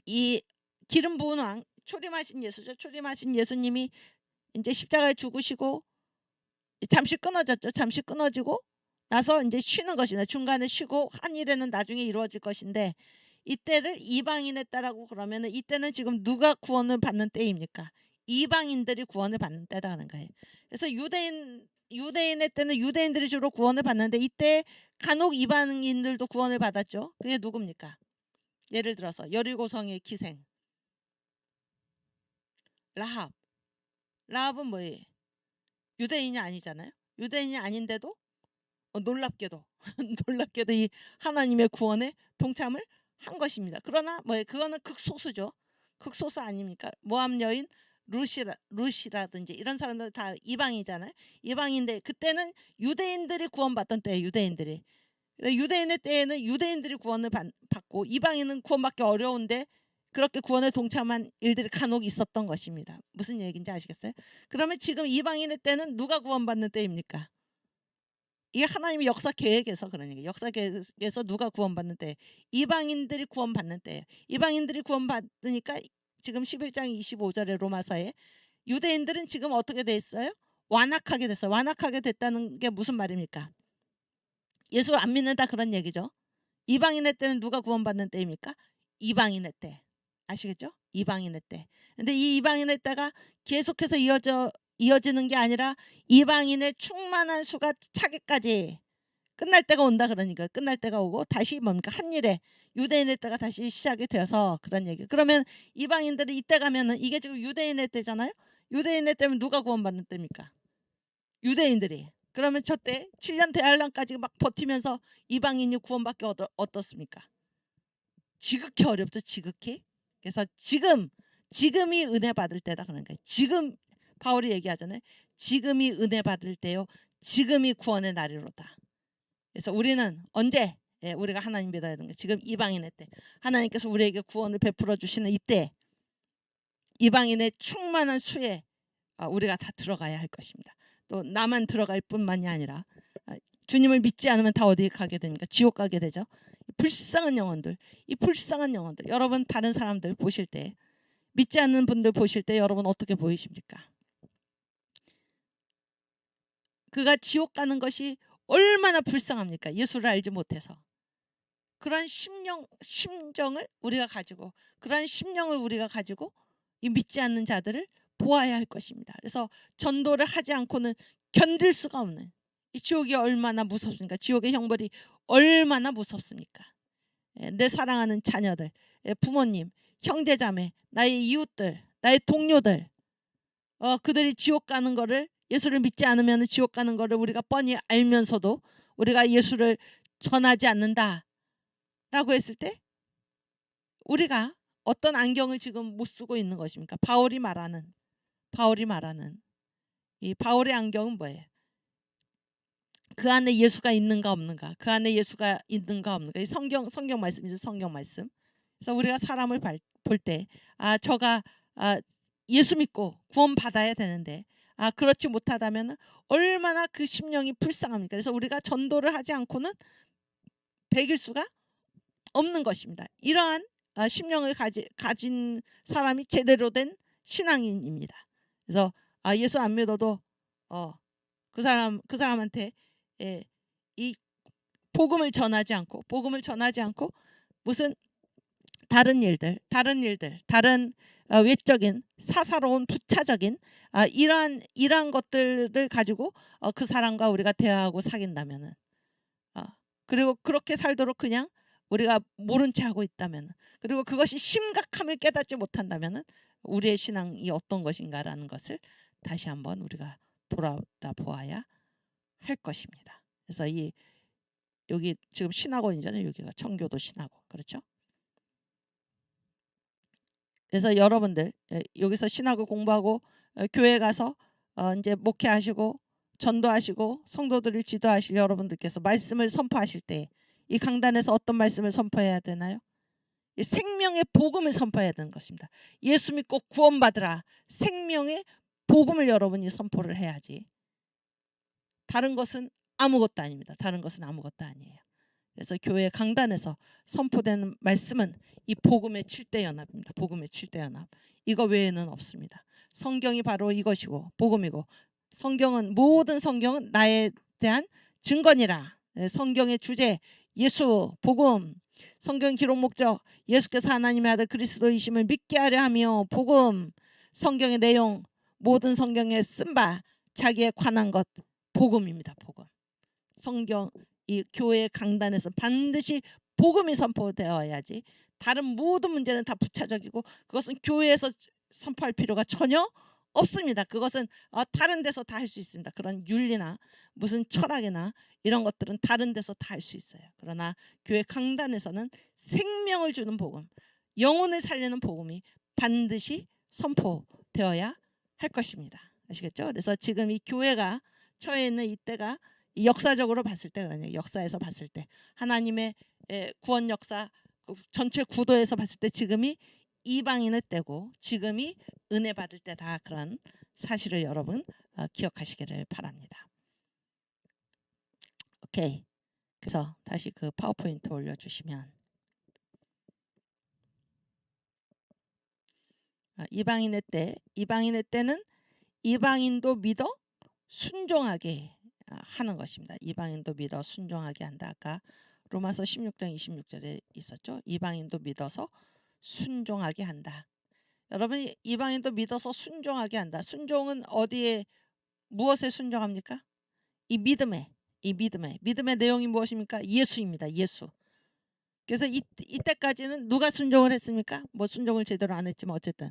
이 기름 부은 왕 초림하신 예수죠. 초림하신 예수님이 이제 십자가에 죽으시고 잠시 끊어졌죠. 잠시 끊어지고 나서 이제 쉬는 것입니다. 중간에 쉬고 한 일에는 나중에 이루어질 것인데 이때를 이방인의 때라고 그러면은 이때는 지금 누가 구원을 받는 때입니까? 이방인들이 구원을 받는 때다는 거예요. 그래서 유대인의 때는 유대인들이 주로 구원을 받는데 이때 간혹 이방인들도 구원을 받았죠. 그게 누굽니까? 예를 들어서 여리고성의 기생 라합은 뭐예요? 유대인이 아니잖아요. 유대인이 아닌데도 놀랍게도 이 하나님의 구원에 동참을 한 것입니다. 그러나 그거는 극소수죠. 극소수 아닙니까? 모압 여인 루시라든지 이런 사람들 다 이방이잖아요. 이방인데 그때는 유대인들이 구원받던 때예요. 유대인의 때에는 유대인들이 구원을 받고 이방인은 구원받기 어려운데 그렇게 구원에 동참한 일들이 간혹 있었던 것입니다. 무슨 얘기인지 아시겠어요? 그러면 지금 이방인의 때는 누가 구원받는 때입니까? 이게 하나님의 역사 계획에서 그런 얘기예요. 역사 계획에서 누가 구원받는 때? 이방인들이 구원받는 때예요. 이방인들이 구원받으니까 지금 11장 25절의 로마서에 유대인들은 지금 어떻게 돼 있어요? 완악하게 됐어요. 완악하게 됐다는 게 무슨 말입니까? 예수 안 믿는다 그런 얘기죠. 이방인의 때는 누가 구원받는 때입니까? 이방인의 때. 아시겠죠? 이방인의 때. 근데 이 이방인의 때가 계속해서 이어지는 게 아니라 이방인의 충만한 수가 차기까지 끝날 때가 온다 그러니까 끝날 때가 오고 다시 뭡니까? 한 일에 유대인의 때가 다시 시작이 되어서 그런 얘기. 그러면 이방인들이 이때 가면은 이게 지금 유대인의 때잖아요. 유대인의 때면 누가 구원받는 때입니까? 유대인들이. 그러면 저 때 7년 대환란까지 막 버티면서 이방인이 구원받기 어떻습니까? 지극히 어렵죠. 지극히. 그래서 지금이 은혜 받을 때다 그런 거예요. 지금 바울이 얘기하잖아요. 지금이 은혜 받을 때요. 지금이 구원의 날이로다. 그래서 우리는 언제 우리가 하나님 믿어야 되는 거예요. 지금 이방인의 때. 하나님께서 우리에게 구원을 베풀어 주시는 이때 이방인의 충만한 수에 우리가 다 들어가야 할 것입니다. 또 나만 들어갈 뿐만이 아니라 주님을 믿지 않으면 다 어디에 가게 됩니까? 지옥 가게 되죠. 불쌍한 영혼들, 이 불쌍한 영혼들. 여러분 다른 사람들 보실 때, 믿지 않는 분들 보실 때 여러분 어떻게 보이십니까? 그가 지옥 가는 것이 얼마나 불쌍합니까? 예수를 알지 못해서. 그러한 심정을 우리가 가지고, 그러한 심령을 우리가 가지고 이 믿지 않는 자들을 보아야 할 것입니다. 그래서 전도를 하지 않고는 견딜 수가 없는 이 지옥이 얼마나 무섭습니까? 지옥의 형벌이 얼마나 무섭습니까? 내 사랑하는 자녀들, 부모님, 형제자매, 나의 이웃들, 나의 동료들, 그들이 지옥 가는 거를, 예수를 믿지 않으면 지옥 가는 거를 우리가 뻔히 알면서도 우리가 예수를 전하지 않는다 라고 했을 때 우리가 어떤 안경을 지금 못 쓰고 있는 것입니까? 바울이 말하는 이 바울의 안경은 뭐예요? 그 안에 예수가 있는가 없는가? 그 안에 예수가 있는가 없는가? 이 성경 말씀이죠. 성경 말씀. 그래서 우리가 사람을 볼 때 저가 예수 믿고 구원 받아야 되는데 그렇지 못하다면 얼마나 그 심령이 불쌍합니까? 그래서 우리가 전도를 하지 않고는 배길 수가 없는 것입니다. 이러한 심령을 가진 사람이 제대로 된 신앙인입니다. 그래서 예수 안 믿어도 그 사람한테 이 복음을 전하지 않고 무슨 다른 일들, 다른 외적인 사사로운 부차적인 이러한 것들을 가지고 그 사람과 우리가 대화하고 사귄다면은 그리고 그렇게 살도록 그냥 우리가 모른 채 하고 있다면, 그리고 그것이 심각함을 깨닫지 못한다면 우리의 신앙이 어떤 것인가라는 것을 다시 한번 우리가 돌아다 보아야 할 것입니다. 그래서 여기 지금 신학원이잖아요. 여기가 청교도 신학원, 그렇죠? 그래서 여러분들 여기서 신학을 공부하고 교회 가서 이제 목회하시고 전도하시고 성도들을 지도하실 여러분들께서 말씀을 선포하실 때 이 강단에서 어떤 말씀을 선포해야 되나요? 이 생명의 복음을 선포해야 되는 것입니다. 예수 믿고 구원받으라. 생명의 복음을 여러분이 선포를 해야지. 다른 것은 아무것도 아닙니다. 다른 것은 아무것도 아니에요. 그래서 교회 강단에서 선포되는 말씀은 이 복음의 7대 연합입니다. 복음의 7대 연합. 이거 외에는 없습니다. 성경이 바로 이것이고 복음이고, 모든 성경은 나에 대한 증거니라. 성경의 주제 예수, 복음, 성경 기록 목적 예수께서 하나님의 아들 그리스도이심을 믿게 하려 하며, 복음, 성경의 내용, 모든 성경에 쓴 바 자기에 관한 것, 복음입니다. 복음. 성경 이 교회 강단에서 반드시 복음이 선포되어야지 다른 모든 문제는 다 부차적이고 그것은 교회에서 선포할 필요가 전혀 없습니다. 그것은 다른 데서 다 할 수 있습니다. 그런 윤리나 무슨 철학이나 이런 것들은 다른 데서 다 할 수 있어요. 그러나 교회 강단에서는 생명을 주는 복음, 영혼을 살리는 복음이 반드시 선포되어야 할 것입니다. 아시겠죠? 그래서 지금 이 교회가 처해 있는 이때가 역사적으로 봤을 때, 역사에서 봤을 때 하나님의 구원 역사 전체 구도에서 봤을 때 지금이 이방인의 때고 지금이 은혜 받을 때다. 그런 사실을 여러분 기억하시기를 바랍니다. 오케이. 그래서 다시 그 파워포인트 올려주시면, 이방인의 때는 이방인도 믿어 순종하게 하는 것입니다. 이방인도 믿어 순종하게 한다. 아까 로마서 16장 26절에 있었죠. 이방인도 믿어서 순종하게 한다. 여러분, 이방인도 믿어서 순종하게 한다. 순종은 어디에, 무엇에 순종합니까? 이 믿음의 내용이 무엇입니까? 예수입니다. 예수. 그래서 이때까지는 누가 순종을 했습니까? 뭐 순종을 제대로 안 했지만 어쨌든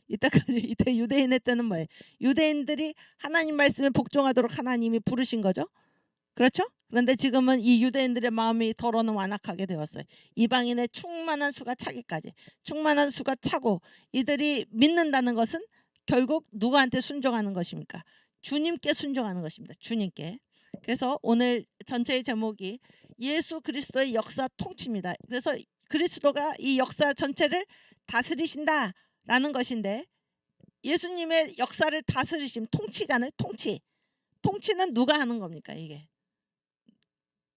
이때 유대인의 때는 뭐예요? 유대인들이 하나님 말씀에 복종하도록 하나님이 부르신 거죠. 그렇죠? 그런데 지금은 이 유대인들의 마음이 더러는 완악하게 되었어요. 이방인의 충만한 수가 차기까지. 충만한 수가 차고 이들이 믿는다는 것은 결국 누구한테 순종하는 것입니까? 주님께 순종하는 것입니다. 주님께. 그래서 오늘 전체의 제목이 예수 그리스도의 역사 통치입니다. 그래서 그리스도가 이 역사 전체를 다스리신다라는 것인데 예수님의 역사를 다스리심 통치잖아요. 통치. 통치는 누가 하는 겁니까? 이게.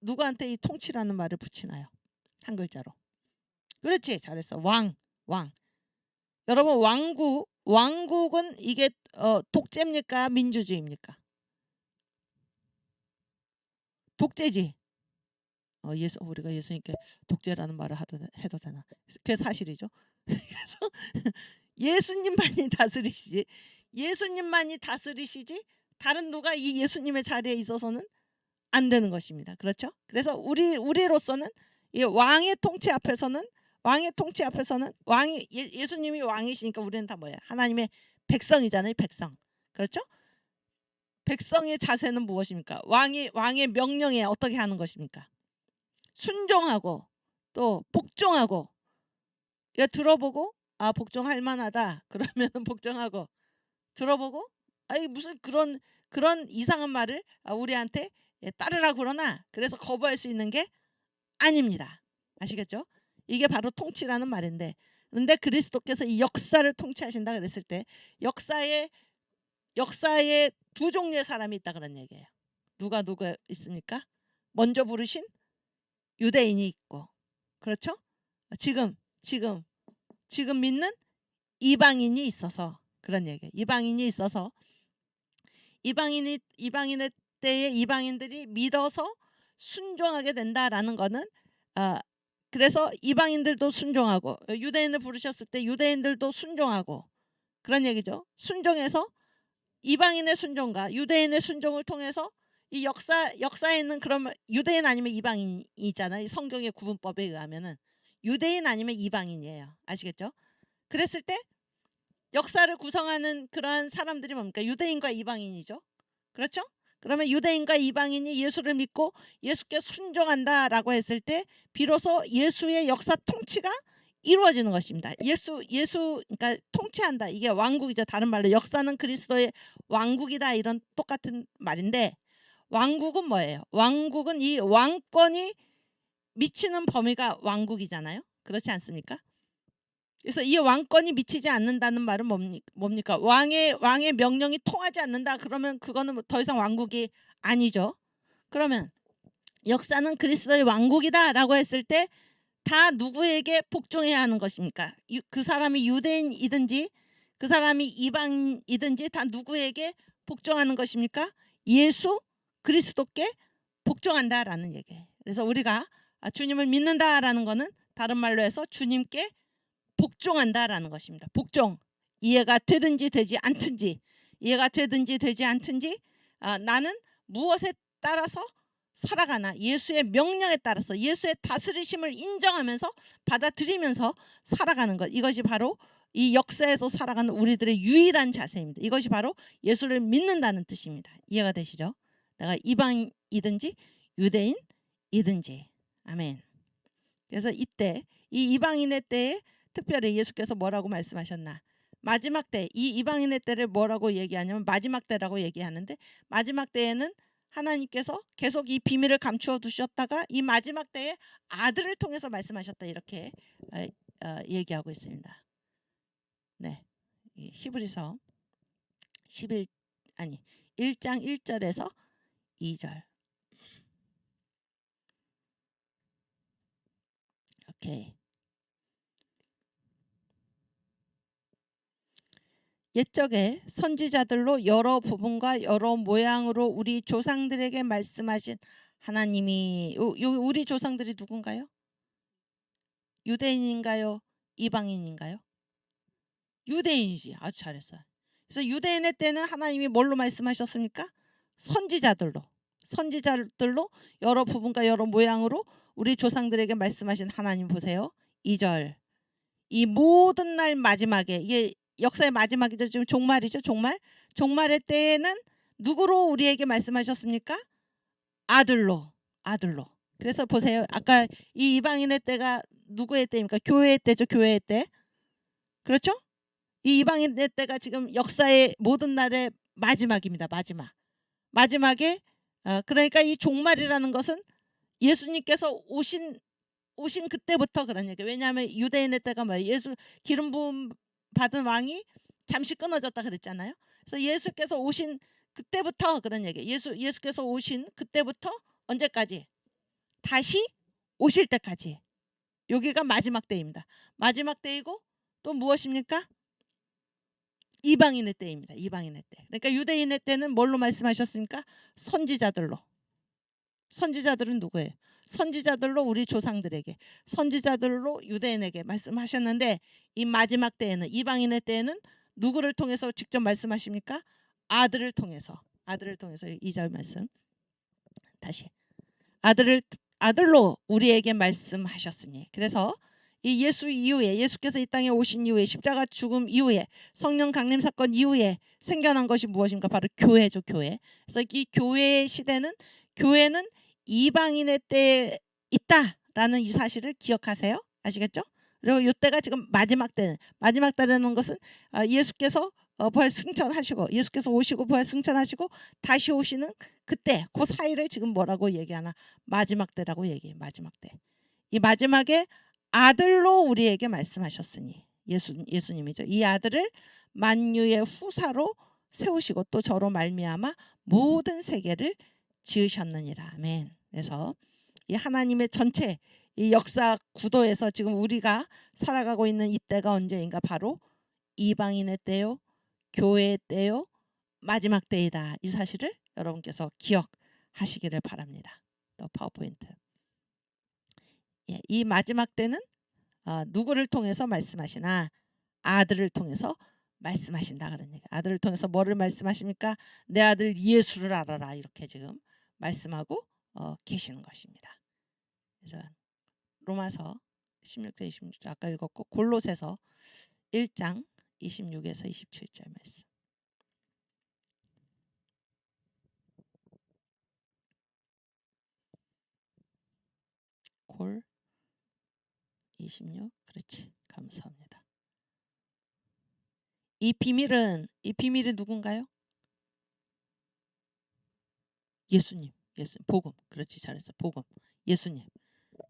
누구한테 이 통치라는 말을 붙이나요? 한 글자로. 그렇지. 잘했어. 왕. 여러분 왕국은 이게 독재입니까? 민주주의입니까? 독재지. 우리가 예수님께 독재라는 말을 해도 되나? 그게 사실이죠. 그래서 예수님만이 다스리시지. 예수님만이 다스리시지. 다른 누가 이 예수님의 자리에 있어서는 안 되는 것입니다. 그렇죠? 그래서 우리로서는 이 왕의 통치 앞에서는 왕이 예수님이 왕이시니까 우리는 다 뭐예요? 하나님의 백성이잖아요. 백성. 그렇죠? 백성의 자세는 무엇입니까? 왕의 명령에 어떻게 하는 것입니까? 순종하고 또 복종하고. 이거 들어보고 복종할 만하다. 그러면은 복종하고 들어보고 아니 무슨 그런 이상한 말을 우리한테 따르라 그러나 그래서 거부할 수 있는 게 아닙니다. 아시겠죠? 이게 바로 통치라는 말인데 그런데 그리스도께서 이 역사를 통치하신다 그랬을 때 역사에 두 종류의 사람이 있다 그런 얘기예요. 누가 있습니까? 먼저 부르신 유대인이 있고 그렇죠? 지금 믿는 이방인이 있어서 그런 얘기예요. 이방인이 있어서 이방인의 때에 이방인들이 믿어서 순종하게 된다라는 거는 그래서 이방인들도 순종하고 유대인을 부르셨을 때 유대인들도 순종하고 그런 얘기죠. 순종해서 이방인의 순종과 유대인의 순종을 통해서 이 역사에 있는 그러면 유대인 아니면 이방인이잖아요. 성경의 구분법에 의하면은 유대인 아니면 이방인이에요. 아시겠죠? 그랬을 때 역사를 구성하는 그러한 사람들이 뭡니까? 유대인과 이방인이죠. 그렇죠? 그러면 유대인과 이방인이 예수를 믿고 예수께 순종한다라고 했을 때 비로소 예수의 역사 통치가 이루어지는 것입니다. 예수 그러니까 통치한다. 이게 왕국이죠. 다른 말로 역사는 그리스도의 왕국이다. 이런 똑같은 말인데 왕국은 뭐예요? 왕국은 이 왕권이 미치는 범위가 왕국이잖아요. 그렇지 않습니까? 그래서 이 왕권이 미치지 않는다는 말은 뭡니까? 왕의 명령이 통하지 않는다. 그러면 그거는 더 이상 왕국이 아니죠. 그러면 역사는 그리스도의 왕국이다라고 했을 때 다 누구에게 복종해야 하는 것입니까? 그 사람이 유대인이든지 그 사람이 이방인이든지 다 누구에게 복종하는 것입니까? 예수 그리스도께 복종한다라는 얘기예요. 그래서 우리가 주님을 믿는다라는 거는 다른 말로 해서 주님께 복종한다라는 것입니다. 복종. 이해가 되든지 되지 않든지 나는 무엇에 따라서 살아가나 예수의 명령에 따라서 예수의 다스리심을 인정하면서 받아들이면서 살아가는 것. 이것이 바로 이 역사에서 살아가는 우리들의 유일한 자세입니다. 이것이 바로 예수를 믿는다는 뜻입니다. 이해가 되시죠? 내가 이방인이든지 유대인이든지. 아멘. 그래서 이때 이 이방인의 때에 특별히 예수께서 뭐라고 말씀하셨나? 마지막 때, 이 이방인의 때를 뭐라고 얘기하냐면 마지막 때라고 얘기하는데 마지막 때에는 하나님께서 계속 이 비밀을 감추어 두셨다가 이 마지막 때에 아들을 통해서 말씀하셨다 이렇게 얘기하고 있습니다. 네, 히브리서 1장 1절에서 2절. 오케이. 옛적에 선지자들로 여러 부분과 여러 모양으로 우리 조상들에게 말씀하신 하나님이 우리 조상들이 누군가요? 유대인인가요? 이방인인가요? 유대인이지. 아주 잘했어요. 그래서 유대인의 때는 하나님이 뭘로 말씀하셨습니까? 선지자들로 여러 부분과 여러 모양으로 우리 조상들에게 말씀하신 하나님 보세요. 2절. 이 모든 날 마지막에 이게 역사의 마지막이죠. 지금 종말이죠. 종말의 때에는 누구로 우리에게 말씀하셨습니까? 아들로. 그래서 보세요. 아까 이 이방인의 때가 누구의 때입니까? 교회의 때죠. 교회의 때. 그렇죠? 이 이방인의 때가 지금 역사의 모든 날의 마지막입니다. 마지막에 그러니까 이 종말이라는 것은 예수님께서 오신 그때부터 그런 얘기. 왜냐하면 유대인의 때가 뭐예요? 예수 기름 부음 받은 왕이 잠시 끊어졌다 그랬잖아요. 그래서 예수께서 오신 그때부터 그런 얘기. 예수께서 오신 그때부터 언제까지? 다시 오실 때까지. 여기가 마지막 때입니다. 마지막 때이고 또 무엇입니까? 이방인의 때입니다. 이방인의 때. 그러니까 유대인의 때는 뭘로 말씀하셨습니까? 선지자들로. 선지자들은 누구예요? 선지자들로 우리 조상들에게, 선지자들로 유대인에게 말씀하셨는데 이 마지막 때에는, 이방인의 때에는 누구를 통해서 직접 말씀하십니까? 아들을 통해서. 2절 말씀 다시. 아들로 우리에게 말씀하셨으니. 그래서 이 예수 이후에, 예수께서 이 땅에 오신 이후에, 십자가 죽음 이후에, 성령 강림 사건 이후에 생겨난 것이 무엇입니까? 바로 교회죠. 교회. 그래서 이 교회의 시대는, 교회는 이방인의 때에 있다라는 이 사실을 기억하세요. 아시겠죠? 그리고 이때가 지금 마지막 때라는 것은 예수께서 부활 승천하시고, 예수께서 오시고 부활 승천하시고 다시 오시는 그때, 그 사이를 지금 뭐라고 얘기하나? 마지막 때라고 얘기해요. 마지막 때. 이 마지막에 아들로 우리에게 말씀하셨으니, 예수님이죠. 이 아들을 만유의 후사로 세우시고 또 저로 말미암아 모든 세계를 지으셨느니라. 아멘. 그래서 이 하나님의 전체 이 역사 구도에서 지금 우리가 살아가고 있는 이때가 언제인가? 바로 이방인의 때요, 교회의 때요, 마지막 때이다. 이 사실을 여러분께서 기억하시기를 바랍니다. 또 파워포인트. 예, 이 마지막 때는 누구를 통해서 말씀하시나? 아들을 통해서 말씀하신다 그런 얘기. 아들을 통해서 뭐를 말씀하십니까? 내 아들 예수를 알아라, 이렇게 지금 말씀하고 계시는 것입니다. 그래서 로마서 16절 26절 아까 읽었고, 골로새서 1장 26에서 27절 말씀. 골 26. 그렇지. 감사합니다. 이 비밀이 누군가요? 예수님. 복음. 그렇지, 잘했어. 복음. 예수님.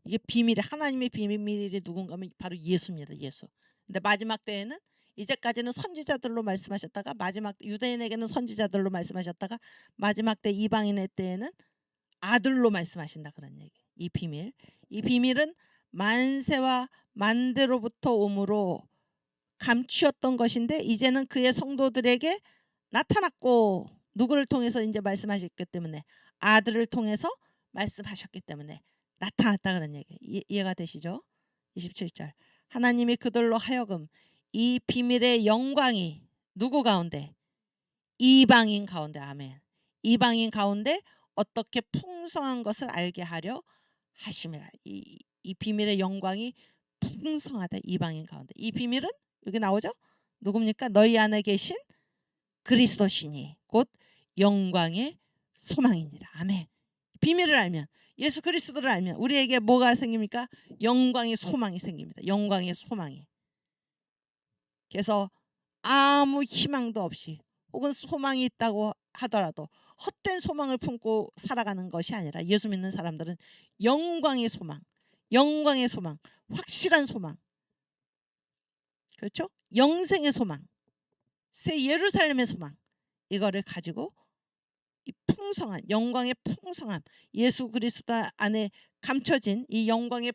이게 비밀이, 하나님의 비밀이 누군가면 바로 예수입니다. 예수. 근데 마지막 때에는, 이제까지는 선지자들로 말씀하셨다가, 마지막 유대인에게는 선지자들로 말씀하셨다가, 마지막 때 이방인의 때에는 아들로 말씀하신다 그런 얘기. 이 비밀은 만세와 만대로부터 오므로 감추었던 것인데 이제는 그의 성도들에게 나타났고, 누구를 통해서 이제 말씀하셨기 때문에, 아들을 통해서 말씀하셨기 때문에 나타났다 그런 얘기. 이해가 되시죠? 27절. 하나님이 그들로 하여금 이 비밀의 영광이 누구 가운데? 이방인 가운데. 아멘. 이방인 가운데 어떻게 풍성한 것을 알게 하려 하심이라. 이 비밀의 영광이 풍성하다. 이방인 가운데. 이 비밀은 여기 나오죠? 누굽니까? 너희 안에 계신 그리스도시니 곧 영광의 소망이니라. 아멘. 비밀을 알면, 예수 그리스도를 알면 우리에게 뭐가 생깁니까? 영광의 소망이 생깁니다. 영광의 소망이. 그래서 아무 희망도 없이, 혹은 소망이 있다고 하더라도 헛된 소망을 품고 살아가는 것이 아니라, 예수 믿는 사람들은 영광의 소망, 확실한 소망, 그렇죠? 영생의 소망, 새 예루살렘의 소망, 이거를 가지고 이 풍성한 영광의 풍성함, 예수 그리스도 안에 감춰진 이 영광의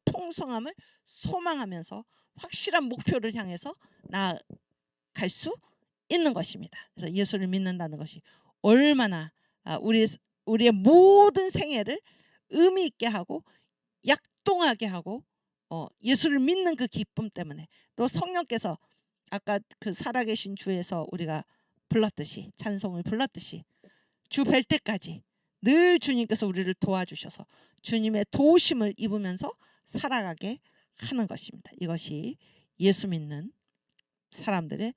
풍성함을 소망하면서 확실한 목표를 향해서 나아갈 수 있는 것입니다. 그래서 예수를 믿는다는 것이 얼마나 우리의 모든 생애를 의미 있게 하고 약동하게 하고, 예수를 믿는 그 기쁨 때문에, 또 성령께서 아까 그 살아계신 주에서 우리가 불렀듯이, 찬송을 불렀듯이, 주 뵐 때까지 늘 주님께서 우리를 도와주셔서 주님의 도우심을 입으면서 살아가게 하는 것입니다. 이것이 예수 믿는 사람들의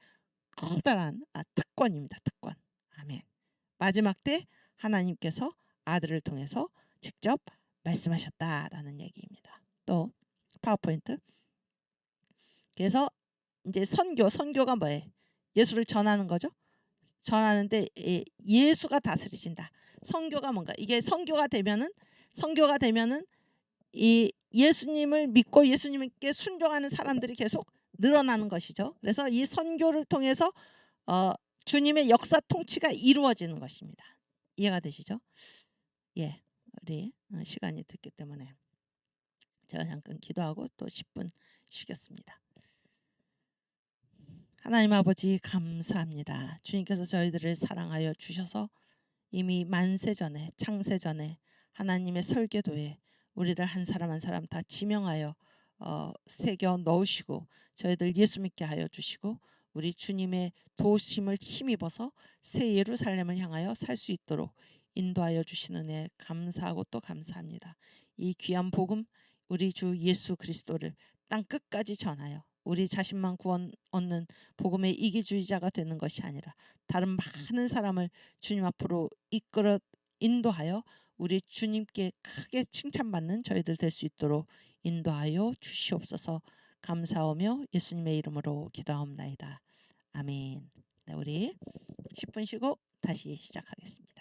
커다란 특권입니다. 특권. 아멘. 마지막 때 하나님께서 아들을 통해서 직접 말씀하셨다라는 얘기입니다. 또 파워포인트. 그래서 이제 선교가 뭐예요? 예수를 전하는 거죠. 전하는데 예수가 다스리신다. 선교가 뭔가? 이게 선교가 되면은 이 예수님을 믿고 예수님께 순종하는 사람들이 계속 늘어나는 것이죠. 그래서 이 선교를 통해서 주님의 역사 통치가 이루어지는 것입니다. 이해가 되시죠? 예, 우리 시간이 됐기 때문에 제가 잠깐 기도하고 또 10분 쉬겠습니다. 하나님 아버지 감사합니다. 주님께서 저희들을 사랑하여 주셔서 이미 만세전에 창세전에 하나님의 설계도에 우리들 한 사람 한 사람 다 지명하여 새겨 넣으시고 저희들 예수 믿게 하여 주시고 우리 주님의 도우심을 힘입어서 새 예루살렘을 향하여 살 수 있도록 인도하여 주시는 애 감사하고 또 감사합니다. 이 귀한 복음 우리 주 예수 그리스도를 땅 끝까지 전하여 우리 자신만 구원 얻는 복음의 이기주의자가 되는 것이 아니라 다른 많은 사람을 주님 앞으로 이끌어 인도하여 우리 주님께 크게 칭찬받는 저희들 될 수 있도록 인도하여 주시옵소서. 감사하며 예수님의 이름으로 기도하옵나이다. 아멘. 네, 우리 10분 쉬고 다시 시작하겠습니다.